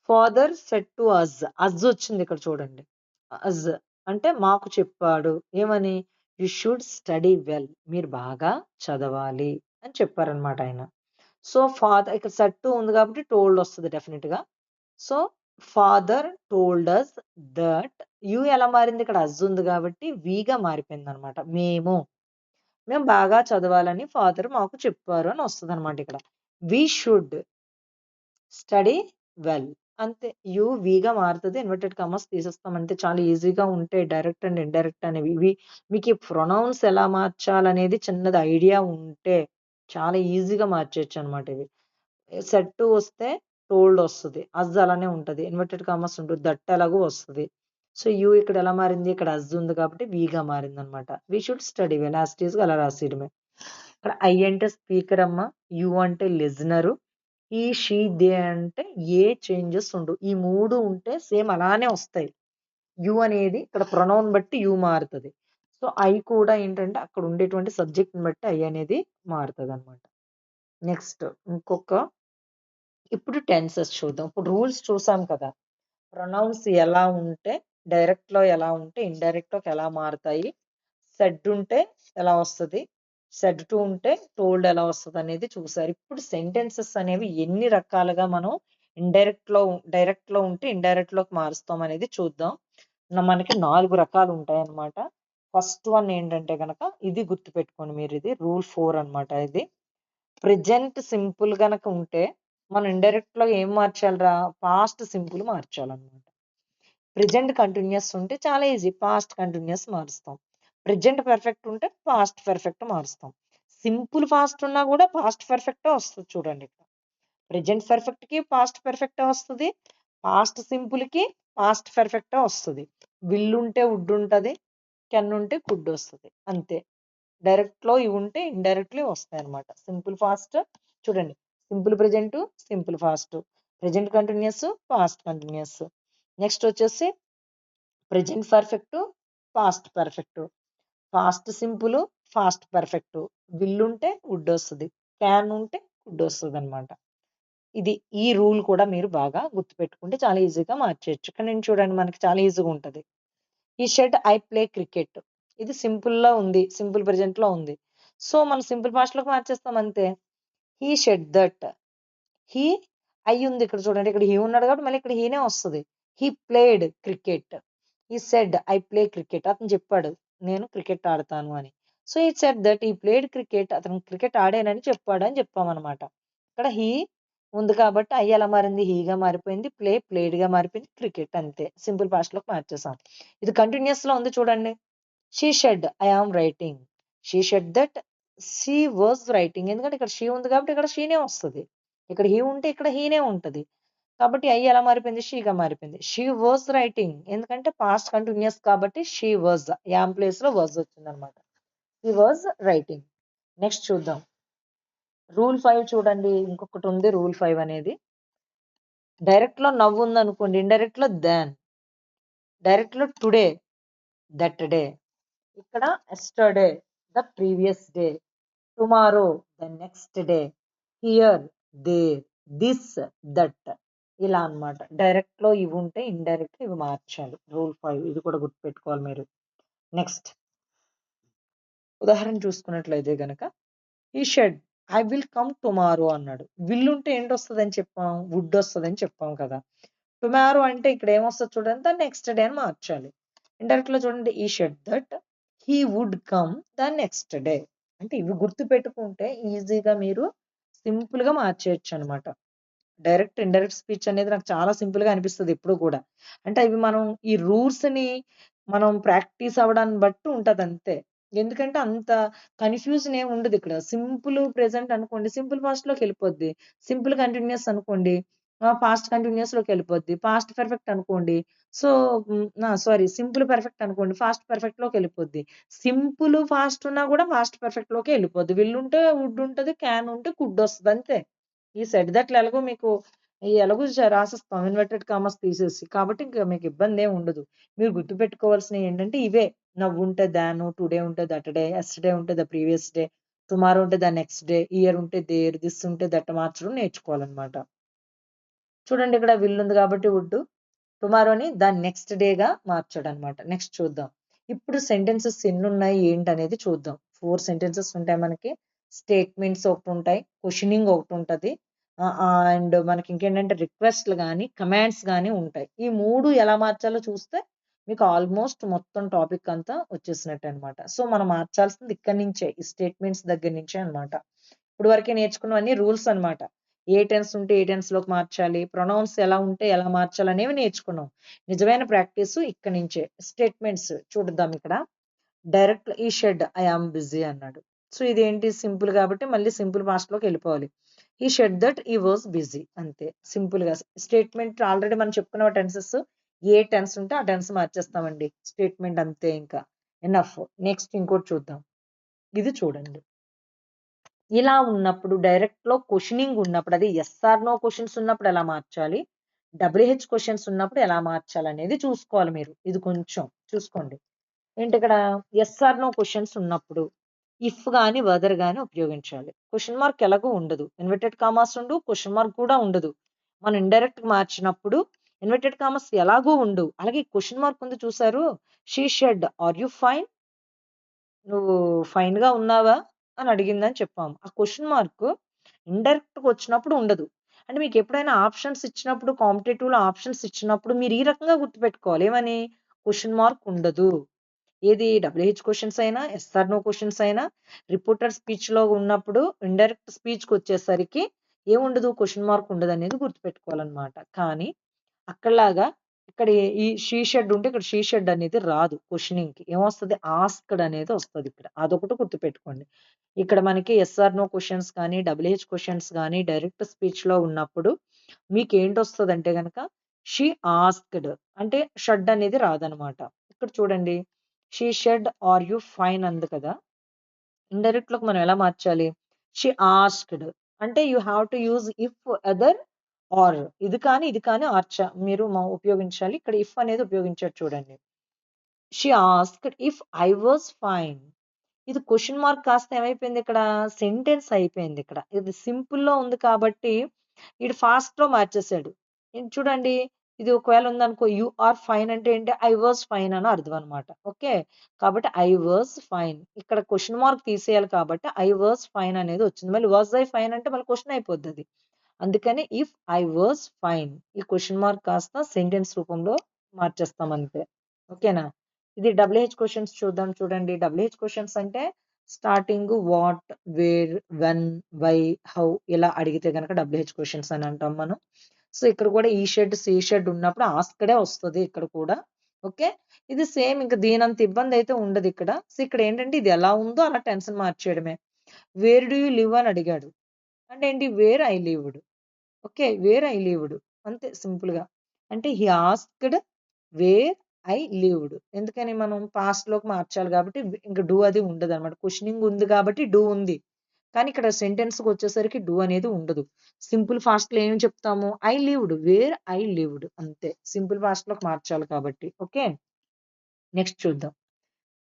ఫాదర్ సెట్ టు అజ్, అజ్ వచ్చింది ఇక్కడ చూడండి. అజ్ అంటే మాకు చెప్పాడు, ఏమని, యు షుడ్ స్టడీ వెల్, మీరు బాగా చదవాలి అని చెప్పారనమాట ఆయన. సో ఫాదర్ ఇక్కడ సెట్ టు ఉంది కాబట్టి టోల్డ్ వస్తుంది డెఫినెట్ గా. So father told us that, you ఎలా మారింది ఇక్కడ అజ్ ఉంది కాబట్టి వీగా మారిపోయింది అనమాట. మేము బాగా చదవాలని ఫాదర్ మాకు చెప్పారు అని వస్తుంది అనమాట ఇక్కడ. వి షుడ్ స్టడీ వెల్, అంతే. యు వీగా మారుతుంది, ఇన్వర్టెడ్ కమర్స్ తీసేస్తాం అంతే. చాలా ఈజీగా ఉంటాయి డైరెక్ట్ అండ్ ఇండైరెక్ట్ అనేవి. ఇవి మీకు ఈ ప్రొనౌన్స్ ఎలా మార్చాలనేది చిన్నది ఐడియా ఉంటే చాలా ఈజీగా మార్చేయచ్చు అనమాట. ఇవి సెట్ టు వస్తే టోల్డ్ వస్తుంది, అజ్ అలానే ఉంటది, ఇన్వర్టెడ్ కామర్స్ ఉంటుంది, దట్ ఎలాగో వస్తుంది. సో యూ ఇక్కడ ఎలా మారింది, ఇక్కడ అజ్ ఉంది కాబట్టి వీగా మారింది అనమాట. We should study well, as is గా అలా రాసేయడమే. ఇక్కడ ఐ అంటే స్పీకర్ అమ్మ, యు అంటే లిజనరు, ఈ షీ దే అంటే ఏ చేంజెస్ ఉండవు. ఈ మూడు ఉంటే సేమ్ అలానే వస్తాయి. యు అనేది ఇక్కడ ప్రొనౌన్ బట్టి యు మారుతుంది. సో ఐ కూడా ఏంటంటే అక్కడ ఉండేటువంటి సబ్జెక్ట్ బట్టి ఐ అనేది మారుతుంది అనమాట. నెక్స్ట్ ఇంకొక, ఇప్పుడు టెన్సెస్ చూద్దాం. ఇప్పుడు రూల్స్ చూసాం కదా, ప్రొనౌన్స్ ఎలా ఉంటే డైరెక్ట్ లో ఎలా ఉంటే ఇండైరెక్ట్ లోకి ఎలా మారుతాయి, సెడ్ ఉంటే ఎలా వస్తుంది, సెడ్ టు ఉంటే టోల్డ్ ఎలా వస్తుంది అనేది చూసారు. ఇప్పుడు సెంటెన్సెస్ అనేవి ఎన్ని రకాలుగా మనం డైరెక్ట్ లో ఉంటే ఇండైరెక్ట్ లోకి మారుస్తాం అనేది చూద్దాం. మనకి 4 రకాలు ఉంటాయి అన్నమాట. ఫస్ట్ వన్ ఏంటంటే గనక, ఇది గుర్తుపెట్టుకోండి మీరు, ఇది రూల్ 4 అన్నమాట. ఇది ప్రెజెంట్ సింపుల్ గనక ఉంటే మనం ఇండైరెక్ట్ లో ఏం మార్చాలిరా, పాస్ట్ సింపుల్ మార్చాలన్నమాట. ప్రెజెంట్ కంటిన్యూస్ ఉంటే చాలా ఈజీ, పాస్ట్ కంటిన్యూస్ మారుస్తాం. ప్రెజెంట్ పర్ఫెక్ట్ ఉంటే పాస్ట్ పర్ఫెక్ట్ మారుస్తాం. సింపుల్ ఫాస్ట్ ఉన్నా కూడా పాస్ట్ పర్ఫెక్ట్ వస్తుంది చూడండి. ఇక్కడ ప్రెజెంట్ పర్ఫెక్ట్ కి పాస్ట్ పర్ఫెక్ట్ వస్తుంది, పాస్ట్ సింపుల్ కి పాస్ట్ పర్ఫెక్ట్ వస్తుంది. విల్ ఉంటే వుడ్ ఉంటది, కెన్ ఉంటే కుడ్ వస్తుంది, అంతే. డైరెక్ట్ లో ఇవి ఉంటే ఇండైరెక్ట్లీ వస్తాయి అనమాట. సింపుల్ ఫాస్ట్ చూడండి, simple present, simple past, present continuous, past continuous. Next వచ్చేసి present perfect, past perfect, past simple, fast perfect, will ఉంటే వుడ్ వస్తుంది, క్యాన్ ఉంటే కుడ్ వస్తుంది అనమాట. ఇది ఈ రూల్ కూడా మీరు బాగా గుర్తుపెట్టుకుంటే చాలా ఈజీగా మార్చేయచ్చు. కానీ నేను చూడండి మనకి చాలా ఈజీగా ఉంటుంది. ఈ షెడ్ ఐ ప్లే క్రికెట్, ఇది సింపుల్ లో ఉంది, సింపుల్ ప్రెజెంట్ లో ఉంది. సో మనం సింపుల్ ఫాస్ట్ లోకి మార్చేస్తాం అంతే. He said that, he I ఉంది ఇక్కడ చూడండి, ఇక్కడ హీ ఉన్నాడు కాబట్టి మళ్ళీ ఇక్కడ హీనే వస్తుంది. హీ ప్లేడ్ క్రికెట్, ఈ సెడ్ ఐ ప్లే క్రికెట్, అతను చెప్పాడు నేను క్రికెట్ ఆడతాను అని. సో ఈ సెడ్ దట్ ఈ ప్లేడ్ క్రికెట్, అతను క్రికెట్ ఆడానని చెప్పాడు అని చెప్పామన్నమాట. ఇక్కడ హీ ఉంది కాబట్టి ఐ ఎలా మారింది, హీగా మారిపోయింది, ప్లేడ్ గా మారిపోయింది, క్రికెట్ అంతే. సింపుల్ ఫాస్ట్ లోకి మార్చేసాం. ఇది కంటిన్యూస్ లో ఉంది చూడండి. She said I am writing, she said that she was writing, ఎందుకంటే ఇక్కడ షీ ఉంది కాబట్టి ఇక్కడ షీనే వస్తుంది, ఇక్కడ హీ ఉంటే ఇక్కడ హీనే ఉంటది. కాబట్టి ఐ ఎలా మారిపోయింది, షీగా మారిపోయింది. షీ వాజ్ రైటింగ్, ఎందుకంటే పాస్ట్ కంటిన్యూస్ కాబట్టి షీ వాజ్, యామ్ ప్లేస్ లో వాజ్ వచ్చింది అనమాట. She was writing. నెక్స్ట్ చూద్దాం రూల్ 5 చూడండి. ఇంకొకటి ఉంది రూల్ 5 అనేది. డైరెక్ట్ లో నవ్వు ఉంది అనుకోండి, ఇండైరెక్ట్ లో దాన్, డైరెక్ట్ లో టుడే దట్ డే, ఇక్కడ yesterday the previous day, tomorrow the next day, here there this that, ఇలా అన్నమాట. డైరెక్ట్ లో ఇవి ఉంటే ఇండైరెక్ట్ ఇవి మార్చాలి. రూల్ 5 ఇది కూడా గుర్తుపెట్టుకోవాలి మీరు. నెక్స్ట్ ఉదాహరణ చూసుకున్నట్లయితే గనక, ఈ shed I will come tomorrow అన్నాడు. విల్ ఉంటే ఏంటి వస్తుంది అని చెప్పాం, వుడ్ వస్తుంది అని చెప్పాం కదా. టుమారో అంటే ఇక్కడ ఏమొస్తుంది చూడండి, ద నెక్స్ట్ డే అని మార్చాలి. ఇండైరెక్ట్ లో చూడండి, ఈ said that he would come the next day. అంటే ఇవి గుర్తు పెట్టుకుంటే ఈజీగా మీరు సింపుల్ గా మార్చేయచ్చు అనమాట. డైరెక్ట్ ఇండైరెక్ట్ స్పీచ్ అనేది నాకు చాలా సింపుల్ గా అనిపిస్తుంది ఎప్పుడు కూడా. అంటే ఇవి మనం ఈ రూల్స్ ని మనం ప్రాక్టీస్ అవ్వడాన్ని బట్టి ఉంటది అంతే. ఎందుకంటే అంత కన్ఫ్యూజన్ ఏమి ఉండదు ఇక్కడ. సింపుల్ ప్రెజెంట్ అనుకోండి, సింపుల్ ఫాస్ట్ లోకి వెళ్ళిపోద్ది. సింపుల్ కంటిన్యూస్ అనుకోండి, పాస్ట్ కంటిన్యూస్ లోకి వెళ్ళిపోద్ది. పాస్ట్ పర్ఫెక్ట్ అనుకోండి, సో సారీ సింపుల్ పర్ఫెక్ట్ అనుకోండి, ఫాస్ట్ పర్ఫెక్ట్ లోకి వెళ్ళిపోద్ది. సింపుల్ ఫాస్ట్ ఉన్నా కూడా ఫాస్ట్ పర్ఫెక్ట్ లోకి వెళ్ళిపోద్ది. విల్ ఉంటే వుడ్ ఉంటది, క్యాన్ ఉంటే కుడ్ వస్తుంది అంతే. ఈ సెట్ దట్లు ఎలాగో మీకు ఎలాగో రాసిస్తాం ఇన్వర్టెడ్ కామర్స్ తీసేసి, కాబట్టి ఇంకా మీకు ఇబ్బంది ఏమి ఉండదు. మీరు గుర్తుపెట్టుకోవాల్సినవి ఏంటంటే ఇవే. నవ్వు ఉంటే దాను, టుడే ఉంటే దట్ డే, ఎస్టర్డే ఉంటే ద ప్రీవియస్ డే, టుమారో ఉంటే ద నెక్స్ట్ డే, ఇయర్ ఉంటే దేర్, దిస్ ఉంటే దట్ మార్చడం నేర్చుకోవాలన్నమాట. చూడండి ఇక్కడ విల్ ఉంది కాబట్టి వుడ్, టుమారోని ద నెక్స్ట్ డేగా మార్చాడు అనమాట. నెక్స్ట్ చూద్దాం. ఇప్పుడు సెంటెన్సెస్ ఎన్ని ఉన్నాయి ఏంటి అనేది చూద్దాం. 4 సెంటెన్సెస్ ఉంటాయి మనకి. స్టేట్మెంట్స్ ఒకటి ఉంటాయి, క్వశ్చనింగ్ ఒకటి ఉంటుంది, అండ్ మనకి ఇంకేంటంటే రిక్వెస్ట్లు కానీ కమాండ్స్ కానీ ఉంటాయి. ఈ 3 ఎలా మార్చాలో చూస్తే మీకు ఆల్మోస్ట్ మొత్తం టాపిక్ అంతా వచ్చేసినట్టు అనమాట. సో మనం మార్చాల్సింది ఇక్కడి నుంచే, ఈ స్టేట్మెంట్స్ దగ్గర నుంచే అనమాట. ఇప్పుడు వరకే నేర్చుకున్నవన్నీ రూల్స్ అనమాట. ఏ టెన్స్ ఉంటే ఏ టెన్స్ లోకి మార్చాలి, ప్రొనౌన్స్ ఎలా ఉంటే ఎలా మార్చాలి అనేవి నేర్చుకున్నాం. నిజమైన ప్రాక్టీస్ ఇక్కడి నుంచే. స్టేట్మెంట్స్ చూద్దాం ఇక్కడ. డైరెక్ట్ ఈ షెడ్ ఐ ఆమ్ బిజీ అన్నాడు. సో ఇదేంటి సింపుల్ కాబట్టి మళ్ళీ సింపుల్ పాస్ట్ లోకి వెళ్ళిపోవాలి. ఈ షెడ్ దట్ ఈ వాజ్ బిజీ, అంతే సింపుల్ గా. స్టేట్మెంట్ ఆల్రెడీ మనం చెప్పుకున్న టెన్సెస్ ఏ టెన్స్ ఉంటే ఆ టెన్స్ మార్చేస్తామండి. స్టేట్మెంట్ అంతే, ఇంకా ఎనఫ్. నెక్స్ట్ ఇంకోటి చూద్దాం. ఇది చూడండి. ఇలా ఉన్నప్పుడు డైరెక్ట్ లో క్వశ్చనింగ్ ఉన్నప్పుడు, అది ఎస్ఆర్ నో క్వశ్చన్స్ ఉన్నప్పుడు ఎలా మార్చాలి, డబ్ల్యూహెచ్ క్వశ్చన్స్ ఉన్నప్పుడు ఎలా మార్చాలి అనేది చూసుకోవాలి మీరు. ఇది కొంచెం చూసుకోండి. ఏంటి ఇక్కడ ఎస్ఆర్ నో క్వశ్చన్స్ ఉన్నప్పుడు ఇఫ్ గాని వదర్ గాని ఉపయోగించాలి. క్వశ్చన్ మార్క్ ఎలాగో ఉండదు, ఇన్వర్టెడ్ కామాస్ ఉండు, క్వశ్చన్ మార్క్ కూడా ఉండదు. మనం ఇండైరెక్ట్ మార్చినప్పుడు ఇన్వర్టెడ్ కామాస్ ఎలాగో ఉండవు. అలాగే క్వశ్చన్ మార్క్ ఉంది చూసారు, she said are you fine, నువ్వు ఫైన్ గా ఉన్నావా అని అడిగిందని చెప్పాము. ఆ క్వశ్చన్ మార్క్ ఇండైరెక్ట్ గా వచ్చినప్పుడు ఉండదు. అంటే మీకు ఎప్పుడైనా ఆప్షన్స్ ఇచ్చినప్పుడు, కాంపిటేటివ్ లో ఆప్షన్స్ ఇచ్చినప్పుడు మీరు ఈ రకంగా గుర్తుపెట్టుకోవాలి. ఏమని? క్వశ్చన్ మార్క్ ఉండదు. ఏది డబ్ల్యూహెచ్ క్వశ్చన్స్ అయినా, ఎస్ఆర్ నో క్వశ్చన్స్ అయినా, రిపోర్టర్ స్పీచ్ లో ఉన్నప్పుడు ఇండైరెక్ట్ స్పీచ్ కి వచ్చేసరికి ఏముండదు, క్వశ్చన్ మార్క్ ఉండదు అనేది గుర్తుపెట్టుకోవాలన్నమాట. కానీ అక్కడలాగా ఇక్కడ ఈ షీ షెడ్ ఉంటే ఇక్కడ షీ షెడ్ అనేది రాదు. క్వశ్చనింగ్ కి ఏమొస్తుంది, ఆస్క్డ్ అనేది వస్తుంది ఇక్కడ. అదొకటి గుర్తుపెట్టుకోండి. ఇక్కడ మనకి ఎస్ఆర్ నో క్వశ్చన్స్ కానీ, డబ్ల్యూహెచ్ క్వశ్చన్స్ కానీ డైరెక్ట్ స్పీచ్ లో ఉన్నప్పుడు మీకు ఏంటి వస్తుంది అంటే గనక షీ ఆస్క్డ్, అంటే షడ్ అనేది రాదనమాట. ఇక్కడ చూడండి, she said are you fine అంది కదా. ఇండైరెక్ట్ లోకి మనం ఎలా మార్చాలి? షీ ఆస్క్డ్ అంటే you have to use if, whether, or. ఇది కానీ మీరు ఉపయోగించాలి. ఇక్కడ ఇఫ్ అనేది ఉపయోగించారు చూడండి. She asked if I was fine. ఇది క్వశ్చన్ మార్క్ కాస్త ఏమైపోయింది ఇక్కడ, సెంటెన్స్ అయిపోయింది ఇక్కడ. ఇది సింపుల్ లో ఉంది కాబట్టి ఇది ఫాస్ట్ లో మార్చేసాడు. ఇది చూడండి, ఇది ఒకవేళ ఉందనుకో యు ఆర్ ఫైన్ అంటే ఏంటి, ఐ వాజ్ ఫైన్ అని అర్థం అనమాట. ఓకే, కాబట్టి ఐ వాజ్ ఫైన్, ఇక్కడ క్వశ్చన్ మార్క్ తీసేయాలి కాబట్టి ఐ వాజ్ ఫైన్ అనేది వచ్చింది. మళ్ళీ వాజ్ ఐ ఫైన్ అంటే మళ్ళీ క్వశ్చన్ అయిపోద్ది అది. అందుకని ఇఫ్ ఐ వాజ్ ఫైన్, ఈ క్వశ్చన్ మార్క్ కాస్త సెంటెన్స్ రూపంలో మార్చేస్తాం అంతే. ఓకేనా. ఇది డబ్ల్యూహెచ్ క్వశ్చన్స్ చూద్దాం. చూడండి, డబ్ల్యూహెచ్ క్వశ్చన్స్ అంటే starting what, where, when, why, how ఇలా అడిగితే కనుక డబ్ల్యూహెచ్ క్వశ్చన్స్ అని అంటాం మనం. సో ఇక్కడ కూడా ఈ షెడ్ సి షెడ్ ఉన్నప్పుడు ఆస్కడే వస్తుంది ఇక్కడ కూడా. ఓకే, ఇది సేమ్, ఇంకా దీనంత ఇబ్బంది అయితే ఉండదు ఇక్కడ. సో ఇక్కడ ఏంటంటే ఇది ఎలా ఉందో అలా టెన్షన్ మార్చేయడమే. వేర్ డూ యూ లివ్ అని అడిగాడు అంటే ఏంటి, where I lived. Okay, where I lived, అంతే సింపుల్ గా. అంటే he asked where I lived. ఎందుకని మనం పాస్ట్ లోకి మార్చాలి కాబట్టి ఇంకా డూ అది ఉండదు అనమాట. క్వశ్చనింగ్ ఉంది కాబట్టి డూ ఉంది, కానీ ఇక్కడ సెంటెన్స్ కి వచ్చేసరికి డూ అనేది ఉండదు. సింపుల్ ఫాస్ట్ లో ఏమి చెప్తాము, I lived, wear I lived, అంతే. సింపుల్ ఫాస్ట్ లోకి మార్చాలి కాబట్టి. ఓకే, నెక్స్ట్ చూద్దాం.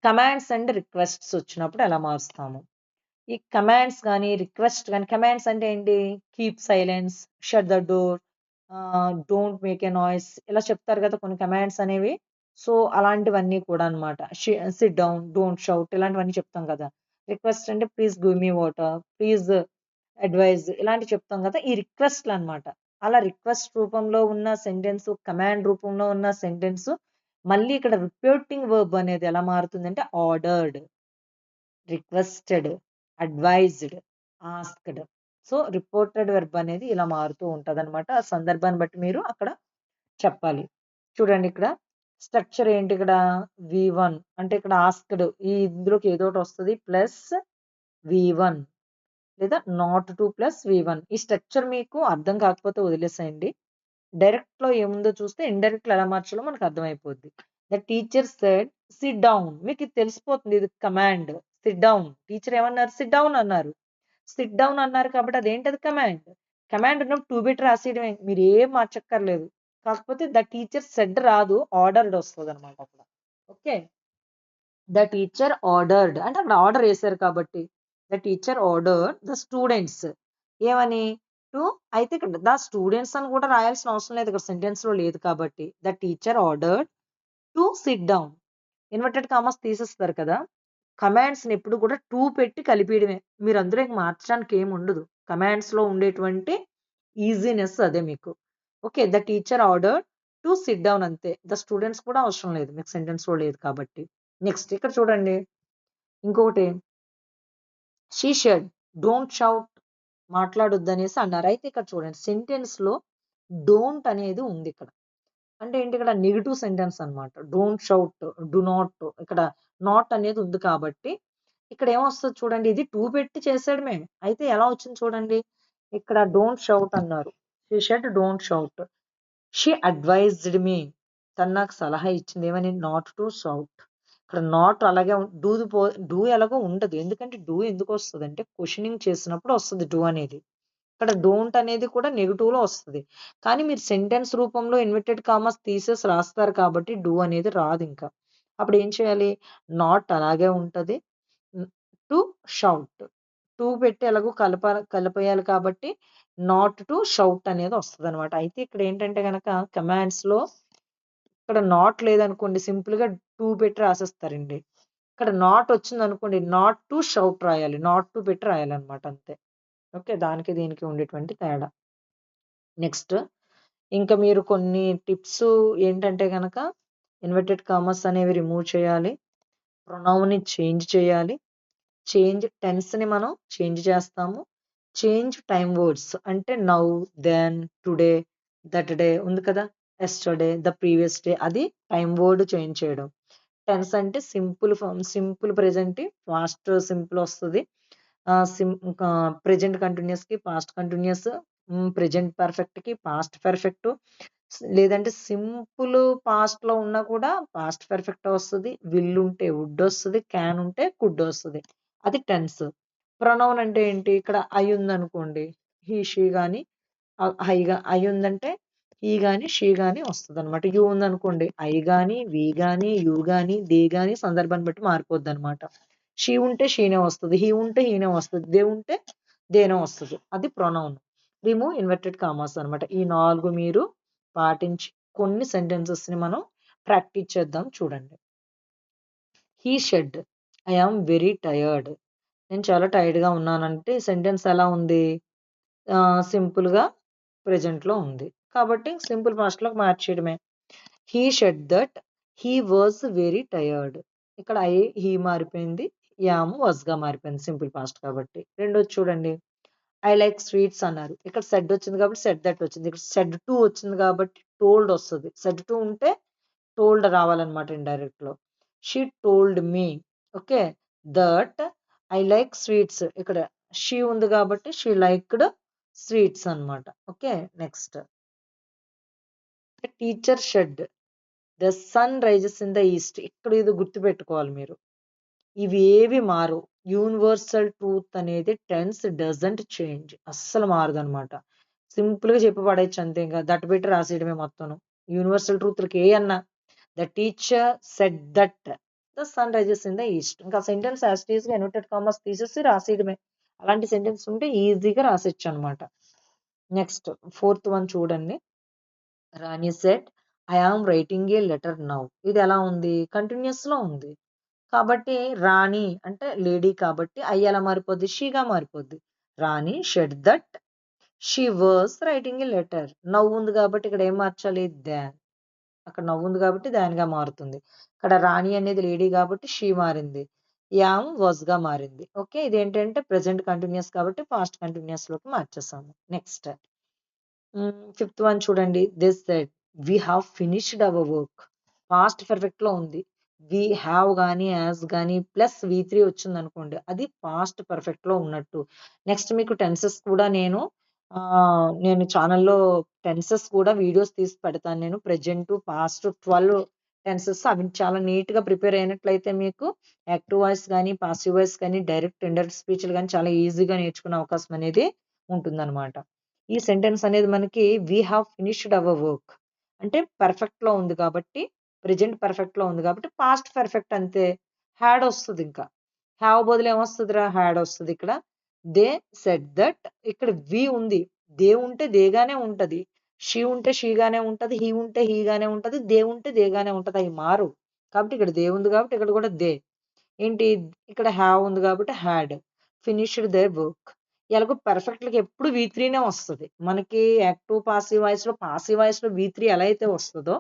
కమాండ్స్ అండ్ రిక్వెస్ట్స్ వచ్చినప్పుడు ఎలా మారుస్తాము. ఈ కమాండ్స్ కానీ రిక్వెస్ట్ కానీ, కమాండ్స్ అంటే ఏంటి, keep silence, shut the door, don't make a noise, ఇలా చెప్తారు కదా కొన్ని కమాండ్స్ అనేవి. సో అలాంటివన్నీ కూడా అనమాట. సిట్ డౌన్, డోంట్ షౌట్, ఇలాంటివన్నీ చెప్తాం కదా. రిక్వెస్ట్ అంటే please give me water, please advise, ఇలాంటి చెప్తాం కదా. ఈ రిక్వెస్ట్లు అన్నమాట. అలా రిక్వెస్ట్ రూపంలో ఉన్న సెంటెన్స్, కమాండ్ రూపంలో ఉన్న సెంటెన్స్ మళ్ళీ ఇక్కడ రిపోర్టింగ్ వర్బ్ అనేది ఎలా మారుతుందంటే ordered, requested, advised, asked. So reported verb అనేది ఇలా మారుతూ ఉంటది అనమాట. ఆ సందర్భాన్ని బట్టి మీరు అక్కడ చెప్పాలి. చూడండి ఇక్కడ స్ట్రక్చర్ ఏంటి, ఇక్కడ V1 అంటే ఇక్కడ ఆస్క్డ్, ఈ ఇందులోకి ఏదో ఒకటి వస్తుంది, ప్లస్ V1 లేదా నాట్ టు ప్లస్ V1. ఈ స్ట్రక్చర్ మీకు అర్థం కాకపోతే వదిలేసేయండి. డైరెక్ట్ లో ఏముందో చూస్తే ఇండైరెక్ట్ లో ఎలా మార్చాలో మనకు అర్థమైపోద్ది. The teacher said sit down, మీకు ఇది తెలిసిపోతుంది, ఇది కమాండ్. సిట్ డౌన్, టీచర్ ఏమన్నారు, సిట్ డౌన్ అన్నారు. సిట్ డౌన్ అన్నారు కాబట్టి అదేంటది, కమాండ్. కమాండ్ ఉన్నప్పుడు టూ బిట్ రాసేయడమే, మీరు ఏం మార్చక్కర్లేదు. కాకపోతే ద టీచర్ సెడ్ రాదు, ఆర్డర్డ్ వస్తుంది అనమాట అక్కడ. ఓకే, ద టీచర్ ఆర్డర్డ్ అంటే అక్కడ ఆర్డర్ వేశారు కాబట్టి the teacher order the students ఏమని, టు, అయితే ఇక్కడ ద స్టూడెంట్స్ అని కూడా రాయాల్సిన అవసరం లేదు, ఇక్కడ సెంటెన్స్ లో లేదు కాబట్టి the teacher ordered to SIT down. Inverted commas తీసేస్తారు కదా, కమాండ్స్ని ఎప్పుడు కూడా టూ పెట్టి కలిపియడమే. మీరు అందులో ఇంక మార్చడానికి ఏమి ఉండదు. కమాండ్స్లో ఉండేటువంటి ఈజీనెస్ అదే మీకు. Okay, the teacher order to SIT down అంతే. ద స్టూడెంట్స్ కూడా అవసరం లేదు, మీకు సెంటెన్స్లో లేదు కాబట్టి. నెక్స్ట్ ఇక్కడ చూడండి ఇంకొకటి, షీ షెడ్ డోంట్ షౌట్, మాట్లాడొద్దు అనేసి అన్నారు. అయితే ఇక్కడ చూడండి సెంటెన్స్లో డోంట్ అనేది ఉంది ఇక్కడ. అంటే ఏంటి, ఇక్కడ నెగిటివ్ సెంటెన్స్ అన్నమాట. డోంట్ షౌట్, డు నాట్, ఇక్కడ నాట్ అనేది ఉంది కాబట్టి ఇక్కడ ఏమొస్తుంది చూడండి, ఇది టూ పెట్టి చేసాడమే. అయితే ఎలా వచ్చింది చూడండి, ఇక్కడ డోంట్ షౌట్ అన్నారు, she said don't shout. She advised me, తను నాకు సలహా ఇచ్చింది ఏమని, నాట్ టు షౌట్. ఇక్కడ నాట్ అలాగే డూ డూ ఎలాగో ఉండదు. ఎందుకంటే డూ ఎందుకు వస్తుంది అంటే క్వశ్చనింగ్ చేసినప్పుడు వస్తుంది డూ అనేది. ఇక్కడ డోంట్ అనేది కూడా నెగిటివ్ లో వస్తుంది. కానీ మీరు సెంటెన్స్ రూపంలో ఇన్వర్టెడ్ కామర్స్ తీసేసి రాస్తారు కాబట్టి డూ అనేది రాదు. ఇంకా అప్పుడు ఏం చేయాలి, నాట్ అలాగే ఉంటది, టు షౌట్, టూ పెట్టి ఎలాగో కలిపేయాలి కాబట్టి నాట్ టు షౌట్ అనేది వస్తుంది అనమాట. అయితే ఇక్కడ ఏంటంటే కనుక కమాండ్స్ లో ఇక్కడ నాట్ లేదనుకోండి, సింపుల్ గా టూ పెట్టి రాసేస్తారండి. ఇక్కడ నాట్ వచ్చింది అనుకోండి, నాట్ టు షౌట్ రాయాలి, నాట్ టు పెట్టి రాయాలన్నమాట అంతే. ఓకే, దానికి దీనికి ఉండేటువంటి తేడా. నెక్స్ట్ ఇంకా మీరు కొన్ని టిప్స్ ఏంటంటే కనుక ఇన్వర్టెడ్ కామర్స్ అనేవి రిమూవ్ చేయాలి, ప్రొనౌన్ని చేంజ్ చేయాలి, చేంజ్ టెన్స్ని మనం చేంజ్ చేస్తాము, చేంజ్ టైం వర్డ్స్ అంటే now, then, today, that day ఉంది కదా, ఎస్టర్డే, ద ప్రీవియస్ డే, అది టైం వర్డ్ చేంజ్ చేయడం. టెన్స్ అంటే simple form, simple present, past simple వస్తుంది, ప్రెజెంట్ కంటిన్యూస్ కి పాస్ట్ కంటిన్యూస్, ప్రెజెంట్ పర్ఫెక్ట్ కి పాస్ట్ పర్ఫెక్ట్, లేదంటే సింపుల్ పాస్ట్ లో ఉన్నా కూడా పాస్ట్ పర్ఫెక్ట్ వస్తుంది, విల్ ఉంటే వుడ్ వస్తుంది, క్యాన్ ఉంటే కుడ్ వస్తుంది, అది టెన్స్. ప్రొనౌన్ అంటే ఏంటి, ఇక్కడ అయి ఉందనుకోండి, హీ షీ గాని, ఐ ఉందంటే ఈ గాని షీ గాని వస్తుంది అనమాట. యూ ఉందనుకోండి, ఐ గాని వి గాని యూ గాని దే గాని సందర్భాన్ని బట్టి మారిపోద్ది అనమాట. షీ ఉంటే షీనే వస్తుంది, హీ ఉంటే హీనే వస్తుంది, దే ఉంటే దేనే వస్తుంది, అది ప్రొనౌన్. రిమూవ్ ఇన్వర్టెడ్ కామర్స్ అనమాట. ఈ 4 మీరు పాటించి కొన్ని సెంటెన్సెస్ ని మనం ప్రాక్టీస్ చేద్దాం. చూడండి, he said I am very tired, నేను చాలా టైర్డ్ గా ఉన్నానంటే సెంటెన్స్ ఎలా ఉంది, సింపుల్ గా ప్రెజెంట్ లో ఉంది కాబట్టి సింపుల్ పాస్ట్ లోకి మార్చేయడమే. He said that he was very tired, ఇక్కడ ఐ హీ మారిపోయింది, యామ్ వాజ్ గా మారిపోయింది సింపుల్ పాస్ట్ కాబట్టి. రెండోది చూడండి, ఐ లైక్ స్వీట్స్ అన్నారు, ఇక్కడ సెడ్ వచ్చింది కాబట్టి సెడ్ దట్ వచ్చింది, ఇక్కడ సెడ్ టు వచ్చింది కాబట్టి టోల్డ్ వస్తుంది. సెడ్ టు ఉంటే టోల్డ్ రావాలన్నమాట ఇండైరెక్ట్ లో. She told me, okay, that I like sweets, ఇక్కడ షీ ఉంది కాబట్టి షీ లైక్డ్ స్వీట్స్ అన్నమాట. Okay, next teacher said the sun rises in the east, ఇక్కడ ఇది గుర్తు పెట్టుకోవాలి మీరు, ఇవి ఏవి మారు. యూనివర్సల్ ట్రూత్ అనేది టెన్స్ డజంట్ చేంజ్, అస్సలు మారదు అనమాట. సింపుల్ గా చెప్పి పడేయచ్చు అంతే, ఇంకా దట్ పెట్టి రాసేయడమే మొత్తం. యూనివర్సల్ ట్రూత్లకి ఏ అన్నా, the teacher said that the sun rises in the east, ఇంకా సెంటెన్స్ యాస్టీస్ గా ఇన్వర్టెడ్ కామర్స్ తీసేసి రాసేయడమే. అలాంటి సెంటెన్స్ ఉంటే ఈజీగా రాసేయచ్చు అనమాట. నెక్స్ట్ ఫోర్త్ వన్ చూడండి, Rani said I am writing a letter now, ఇది ఎలా ఉంది, కంటిన్యూస్ లో ఉంది కాబట్టి రాణి అంటే లేడీ కాబట్టి ఐ ఎలా మారిపోద్ది, షీగా మారిపోద్ది. Rani said that she was writing a letter, now ఉంది కాబట్టి ఇక్కడ ఏం మార్చాలి, దాన్, అక్కడ నవ్వు ఉంది కాబట్టి దానిగా మారుతుంది. ఇక్కడ రాణి అనేది లేడీ కాబట్టి షీ మారింది, యామ్ వాజ్ గా మారింది. ఓకే, ఇదేంటంటే ప్రెసెంట్ కంటిన్యూస్ కాబట్టి పాస్ట్ కంటిన్యూస్ లోకి మార్చేసాము. నెక్స్ట్ ఫిఫ్త్ వన్ చూడండి, this said we have finished our work, past perfect లో ఉంది. వి హ్యావ్ గానీ యాజ్ గానీ ప్లస్ వి3 వచ్చింది అనుకోండి, అది పాస్ట్ పర్ఫెక్ట్ లో ఉన్నట్టు. నెక్స్ట్ మీకు టెన్సెస్ కూడా నేను ఛానల్లో టెన్సెస్ కూడా వీడియోస్ తీసి పెడతాను. నేను ప్రెజెంట్ పాస్ట్ 12 టెన్సెస్ అవి చాలా నీట్ గా ప్రిపేర్ అయినట్లయితే మీకు యాక్టివ్ వాయిస్ కానీ పాసివ్ వాయిస్ కానీ డైరెక్ట్ ఇండైరెక్ట్ స్పీచ్లు కానీ చాలా ఈజీగా నేర్చుకునే అవకాశం అనేది ఉంటుందన్నమాట. ఈ సెంటెన్స్ అనేది మనకి we have finished our work అంటే పర్ఫెక్ట్ లో ఉంది కాబట్టి, ప్రెజెంట్ పర్ఫెక్ట్ లో ఉంది కాబట్టి పాస్ట్ పర్ఫెక్ట్ అంతే. హ్యాడ్ వస్తుంది, ఇంకా హ్యావ్ బదులు ఏమొస్తుందిరా, హ్యాడ్ వస్తుంది. ఇక్కడ దే సెడ్ దట్, ఇక్కడ వి ఉంది, దే ఉంటే దేగానే ఉంటది, షీ ఉంటే షీగానే ఉంటది, హీ ఉంటే హీగానే ఉంటది, దే ఉంటే దేగానే ఉంటది, అవి మారు. కాబట్టి ఇక్కడ దే ఉంది కాబట్టి ఇక్కడ కూడా దే. ఏంటి ఇక్కడ హ్యావ్ ఉంది కాబట్టి హ్యాడ్ ఫినిష్డ్ దేర్ వర్క్. ఎలాగో పర్ఫెక్ట్‌లకి ఎప్పుడు వి3నే వస్తది. మనకి యాక్టివ్ పాసివ్ వాయిస్‌లో వి3 ఎలా అయితే వస్తదో,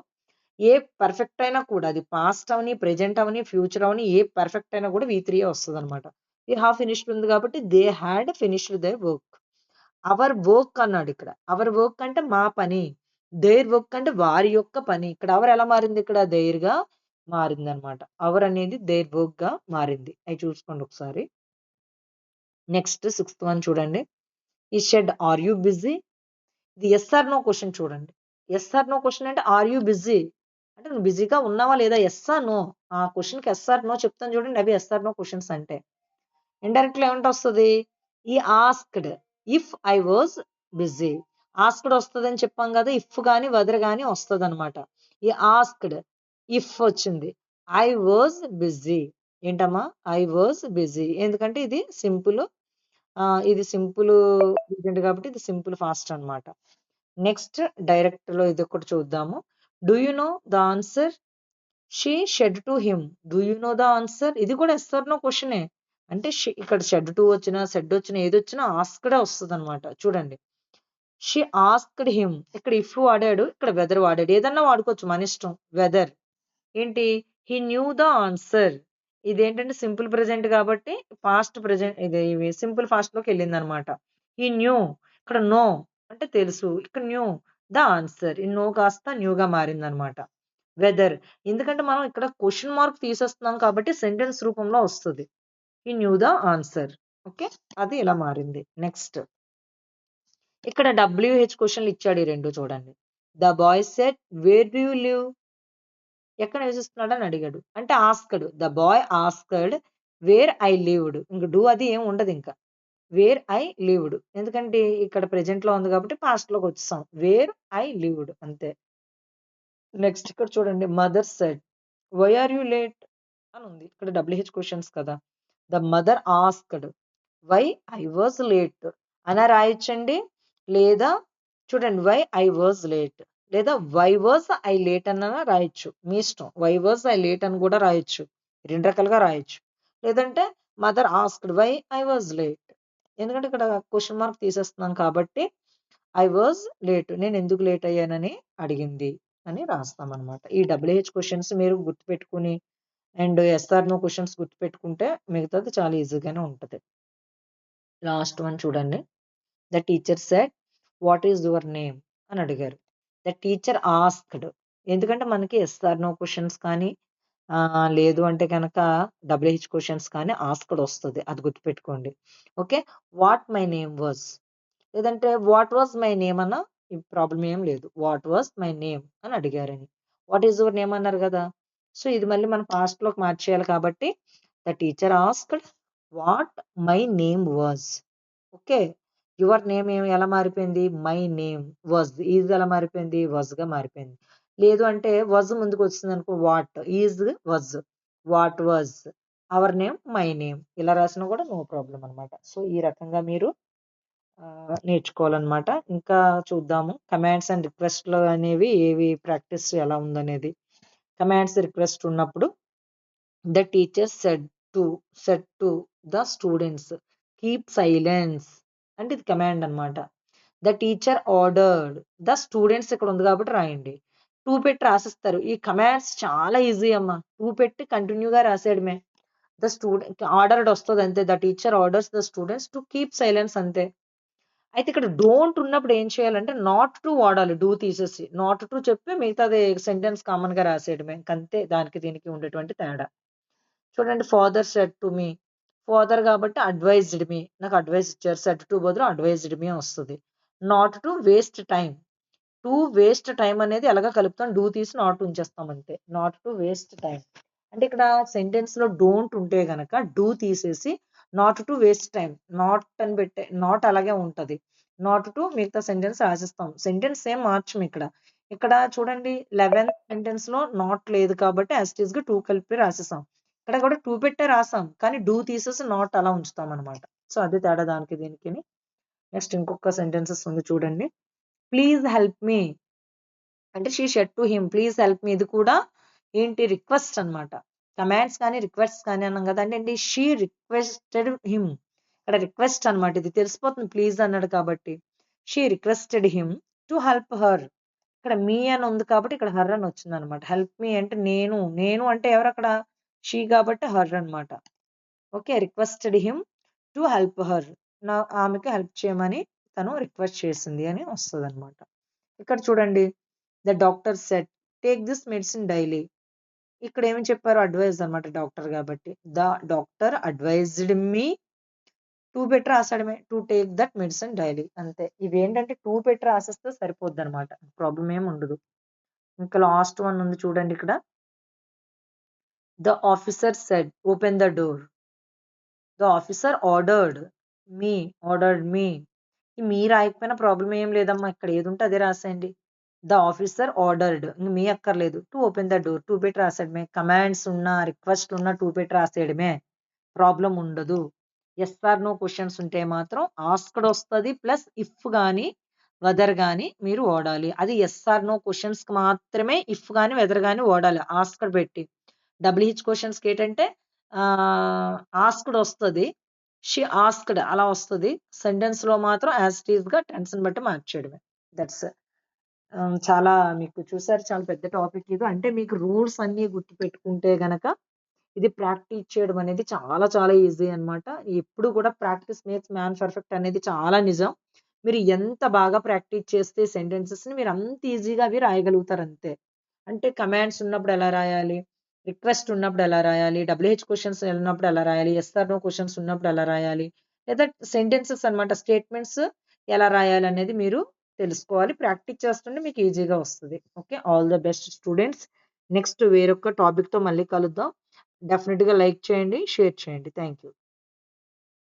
ఏ పర్ఫెక్ట్ అయినా కూడా అది పాస్ట్ అవని, ప్రెజెంట్ అవని, ఫ్యూచర్ అవని ఏ పర్ఫెక్ట్ అయినా కూడా వి3యే వస్తదనమాట. ఈ హావ్ ఫినిష్డ్ ఉంది కాబట్టి they had finished their work. Our work అన్నాడు ఇక్కడ. అవర్ వర్క్ అంటే మా పని. దేర్ వర్క్ అంటే వారి యొక్క పని. ఇక్కడ అవర్ ఎలా మారింది ఇక్కడ దేర్‌గా మారిందనమాట. అవర్ అనేది దేర్ వర్క్‌గా మారింది. అయి చూసుకోండి ఒకసారి. నెక్స్ట్ సిక్స్త్ వన్ చూడండి. ఈ షెడ్ ఆర్ యూ బిజీ? ఇది యెస్ ఆర్ నో క్వెషన్ చూడండి. యెస్ ఆర్ నో క్వెషన్ అంటే ఆర్ యూ బిజీ? అంటే నువ్వు బిజీగా ఉన్నావా లేదా? Yes or no. ఆ క్వెషన్‌కి యెస్ ఆర్ నో చెప్తాను చూడండి. అవి యెస్ ఆర్ నో క్వెషన్స్ అంటే. ఇండైరెక్ట్‌లో ఏమంటొస్తది? ఈ asked if I was busy. Asked వస్తదని చెప్పాం గదా! ఇఫ్ గాని, వెదర్ గాని వస్తదనమాట. ఈ ఆస్క్డ్ ఇఫ్ వచ్చింది. I was busy. ఏంటమ్మా? I was busy. ఎందుకంటే ఇది సింపుల్. ఇది సింపుల్ ప్రెజెంట్ కాబట్టి ఇది సింపుల్ ఫాస్ట్ అన్నమాట. నెక్స్ట్ డైరెక్ట్‌లో ఇదొకటి చూద్దాము. Do you know the answer? She said to him. Do you know the answer? ఇది కూడా యెస్ ఆర్ నో క్వెషనే. అంటే ఇక్కడ షెడ్ టు వచ్చినా, సెడ్ వచ్చినా ఏదొచ్చినా ఆస్క్‌డే వస్తదన్నమాట. చూడండి. She asked him. ఇక్కడ ఇఫ్ వాడాడు. ఇక్కడ వెదర్ వాడాడు. ఏదన్నా వాడుకోవచ్చు మనిష్టం. వెదర్. ఏంటి? He knew the answer. ఇదేంటంటే సింపుల్ ప్రెజెంట్ కాబట్టి పాస్ట్ ప్రెజెంట్ ఇవి సింపుల్ ఫాస్ట్‌లోకెళ్ళిందనమాట. He knew. ఇక్కడ నో అంటే తెలుసు. ఇక్కడ న్యూ ద ఆన్సర్. ఈ నో కాస్త న్యూగా మారిందనమాట. వెదర్. ఎందుకంటే మనం ఇక్కడ క్వెషన్ మార్క్ తీసేస్తున్నాం కాబట్టి సెంటెన్స్ రూపంలో వస్తది. హి న్యూ ద ఆన్సర్. ఓకే. అది ఇలా మారింది. నెక్స్ట్. ఇక్కడ డబ్ల్యూహెచ్ క్వెషన్‌లు ఇచ్చాడు ఈ 2 చూడండి. The boy said wear do you live? ఎక్కడ నివసిస్తున్నాడని అడిగాడు. అంటే asked. The boy asked where I lived. ఇంక డూ అది ఏమి ఉండదింక. Wear I lived. ఎందుకంటే ఇక్కడ ప్రెజెంట్‌లో ఉంది కాబట్టి పాస్ట్‌లోకొచ్చేసాం. వేర్ ఐ లివ్డ్ అంతే. నెక్స్ట్ ఇక్కడ చూడండి. Mother said why are you late? అని ఉంది. ఇక్కడ డబ్ల్యూహెచ్ క్వెషన్స్ కదా! The mother asked why I was late అనా రాయొచ్చండి. లేదా చూడండి వై ఐ వాస్ లేట్ లేదా వై వాస్ ఐ లేట్ అన్నా రాయొచ్చు. మీ ఇష్టం. వై వాస్ ఐ లేట్ అని కూడా రాయొచ్చు. 2 రకాలుగా రాయొచ్చు. లేదంటే mother asked why I was late. ఎందుకంటే ఇక్కడ క్వెషన్ మార్క్ తీసేస్తున్నాం కాబట్టి ఐ వాస్ లేట్. నేను ఎందుకు లేట్ అయ్యానని అడిగింది అని రాస్తామనమాట. ఈ డబ్ల్యూహెచ్ క్వెషన్స్ మీరు గుర్తుపెట్టుకొని అండ్ ఎస్ఆర్ నో క్వెషన్స్ గుర్తుపెట్టుకుంటే మిగతాది చాలా ఈజీగానే ఉంటది. లాస్ట్ వన్ చూడండి. The teacher said what is your name? అని అడిగారు. The teacher asked. ఎందుకంటే మనకి ఎస్ఆర్ నో క్వెషన్స్ కానీ లేదు అంటే గనక డబ్ల్యూహెచ్ క్వెషన్స్ కానీ ఆస్క్డ్ వస్తది. అది గుర్తుపెట్టుకోండి. Okay. What my name was. లేదంటే వాట్ వాస్ మై నేమ్ అన్నా ప్రాబ్లమ్ ఏం లేదు. వాట్ వాస్ మై నేమ్ అని అడిగారని. వాట్ ఈస్ యువర్ నేమ్ అన్నారు గదా! సో, ఇది మళ్ళీ మనం పాస్ట్‌లోకి మార్చేయాలి కాబట్టి the teacher asked what my name was. Okay. Your name ఎలా మారిపోయింది? My name was. ఈజ్ ఎలా మారిపోయింది? వాస్‌గా మారిపోయింది. లేదు అంటే వాస్ ముందుకొచ్చిందనుకో what, is was, what was, our name, my name ఇలా రాసినా కూడా నో ప్రాబ్లమ్ అనమాట. సో, ఈ రకంగా మీరు నేర్చుకోవాలనమాట. ఇంకా చూద్దాము. కమాండ్స్ అండ్ రిక్వెస్ట్‌లు అనేవి ఏవి ప్రాక్టీస్ ఎలా ఉందనేది. కమాండ్స్, రిక్వెస్ట్ ఉన్నప్పుడు the teacher said to the students keep silence అంటే ఇది కమాండ్ అన్నమాట. The teacher ordered the students ఇక్కడ ఉంది కాబట్టి రాయండి. 2 పెట్టి రాసిస్తారు. ఈ కమాండ్స్ చాలా ఈజీ అమ్మా. 2 పెట్టి కంటిన్యూగా రాసేయడమే. ద స్టూడెంట్ ఆర్డర్డ్ వస్తది అంతే. The teacher orders the students to keep silence అంతే. అయితే ఇక్కడ డోంట్ ఉన్నప్పుడు ఏం చేయాలంటే నాట్ టు వాడాలి. డూ తీసేసి. నాట్ టు చెప్పి మిగతాది సెంటెన్స్ కామన్‌గా రాసేయడమే. ఇంకంతే దానికి దీనికి ఉండేటువంటి తేడా. చూడండి father said to me. Father కాబట్టి అడ్వైజ్డ్ మీ. నాకు అడ్వైస్ ఇచ్చారు. సెడ్ టు బదులు అడ్వైజ్డ్ మీ వస్తది. Not to waste time. To waste time అనేది ఎలాగో కలుపుతాం. డూ తీసి నాట్ ఉంచేస్తాం అంతే. Not to waste time. అంటే ఇక్కడ సెంటెన్స్‌లో డోంట్ ఉంటే గనక డూ తీసేసి not to waste time. Not అని పెట్టే నాట్ అలాగే ఉంటది. నాట్ టు మిగతా సెంటెన్స్ రాసేస్తాం. సెంటెన్స్ ఏం మార్చము ఇక్కడ. ఇక్కడ చూడండి 11th సెంటెన్స్‌లో నాట్ లేదు కాబట్టి యాస్ ఇట్ ఈస్‌గా 2 కలిపి రాసేసాం. ఇక్కడ కూడా 2 పెట్టే రాసాం. కానీ డూ తీసేసి నాట్ అలా ఉంచుతామనమాట. సో, అది తేడా దానికి దీనికిని. నెక్స్ట్ ఇంకొక సెంటెన్సెస్ ఉంది చూడండి. ప్లీజ్ హెల్ప్ మీ అంటే she said to him. Please help me ఇది కూడా ఏంటి రిక్వెస్ట్ అన్నమాట. కమాండ్స్ కానీ రిక్వెస్ట్ కానీ అన్నాం కదా అంటే షీ రిక్వెస్టెడ్ హిమ్. ఇక్కడ రిక్వెస్ట్ అన్నమాట, ఇది తెలిసిపోతుంది ప్లీజ్ అన్నాడు కాబట్టి. She requested him to help her. ఇక్కడ మీ అని ఉంది కాబట్టి ఇక్కడ హర్ అని వచ్చింది అనమాట. హెల్ప్ మీ అంటే నేను, నేను అంటే ఎవరు అక్కడ, షీ కాబట్టి హర్ అన్నమాట. Okay, requested him to help her, ఆమెకి హెల్ప్ చేయమని తను రిక్వెస్ట్ చేసింది అని వస్తుంది అనమాట. ఇక్కడ చూడండి, the doctor said take this medicine daily. ఇక్కడ ఏమి చెప్పారు, అడ్వైజ్ అనమాట డాక్టర్ కాబట్టి. The doctor advised me, to పెట్టి రాసాడమే, to take that medicine daily, అంతే. ఇవి ఏంటంటే టూ పెట్టి రాసేస్తే సరిపోద్ది అనమాట, ప్రాబ్లం ఏమి ఉండదు. ఇంకా లాస్ట్ వన్ ఉంది చూడండి ఇక్కడ, the officer said open the door. The officer ordered me. Me రాయకపోయినా ప్రాబ్లం ఏం లేదమ్మా, ఇక్కడ ఏది ఉంటే అదే రాసేయండి. ద ఆఫీసర్ ఆర్డర్డ్, మీ అక్కర్లేదు. To open the door, to పెట్టి రాసేయడమే. కమాండ్స్ ఉన్నా రిక్వెస్ట్ ఉన్నా టూ పెట్టి రాసేయడమే, ప్రాబ్లం ఉండదు. ఎస్ ఆర్ నో క్వశ్చన్స్ ఉంటే మాత్రం ఆస్క్డ్ వస్తుంది ప్లస్ ఇఫ్ కానీ వెదర్ కానీ మీరు వాడాలి. అది ఎస్ ఆర్ నో క్వశ్చన్స్ కి మాత్రమే ఇఫ్ కానీ వెదర్ కానీ వాడాలి ఆస్క్డ్ పెట్టి. డబ్ల్యూహెచ్ క్వశ్చన్స్ కి ఏంటంటే ఆస్క్డ్ వస్తుంది, షీ ఆస్క్డ్ అలా వస్తుంది. సెంటెన్స్ లో మాత్రం యాజ్ ఇట్ ఈస్ గా టెన్స్ ని బట్టి మార్చేయడమే. దట్స్ చాలా మీకు చూసారు, చాలా పెద్ద టాపిక్ ఇది. అంటే మీకు రూల్స్ అన్ని గుర్తు పెట్టుకుంటే గనక ఇది ప్రాక్టీస్ చేయడం అనేది చాలా చాలా ఈజీ అన్నమాట. ఎప్పుడు కూడా ప్రాక్టీస్ మేక్స్ మ్యాన్ పర్ఫెక్ట్ అనేది చాలా నిజం. మీరు ఎంత బాగా ప్రాక్టీస్ చేస్తే సెంటెన్సెస్ ని మీరు అంత ఈజీగా అవి రాయగలుగుతారు అంతే. అంటే కమాండ్స్ ఉన్నప్పుడు ఎలా రాయాలి, రిక్వెస్ట్ ఉన్నప్పుడు ఎలా రాయాలి, డబ్ల్యూహెచ్ క్వశ్చన్స్ ఉన్నప్పుడు ఎలా రాయాలి, ఎస్ ఆర్ నో క్వశ్చన్స్ ఉన్నప్పుడు ఎలా రాయాలి, లేదా సెంటెన్సెస్ అన్నమాట స్టేట్మెంట్స్ ఎలా రాయాలి అనేది మీరు తెలుసుకోవాలి. ప్రాక్టీస్ చేస్తుంటే మీకు ఈజీగా వస్తుంది. Okay, all the best students. Next వేరొక టాపిక్ తో మళ్ళీ కలుద్దాం. డెఫినెట్ గా లైక్ చేయండి, షేర్ చేయండి. Thank you.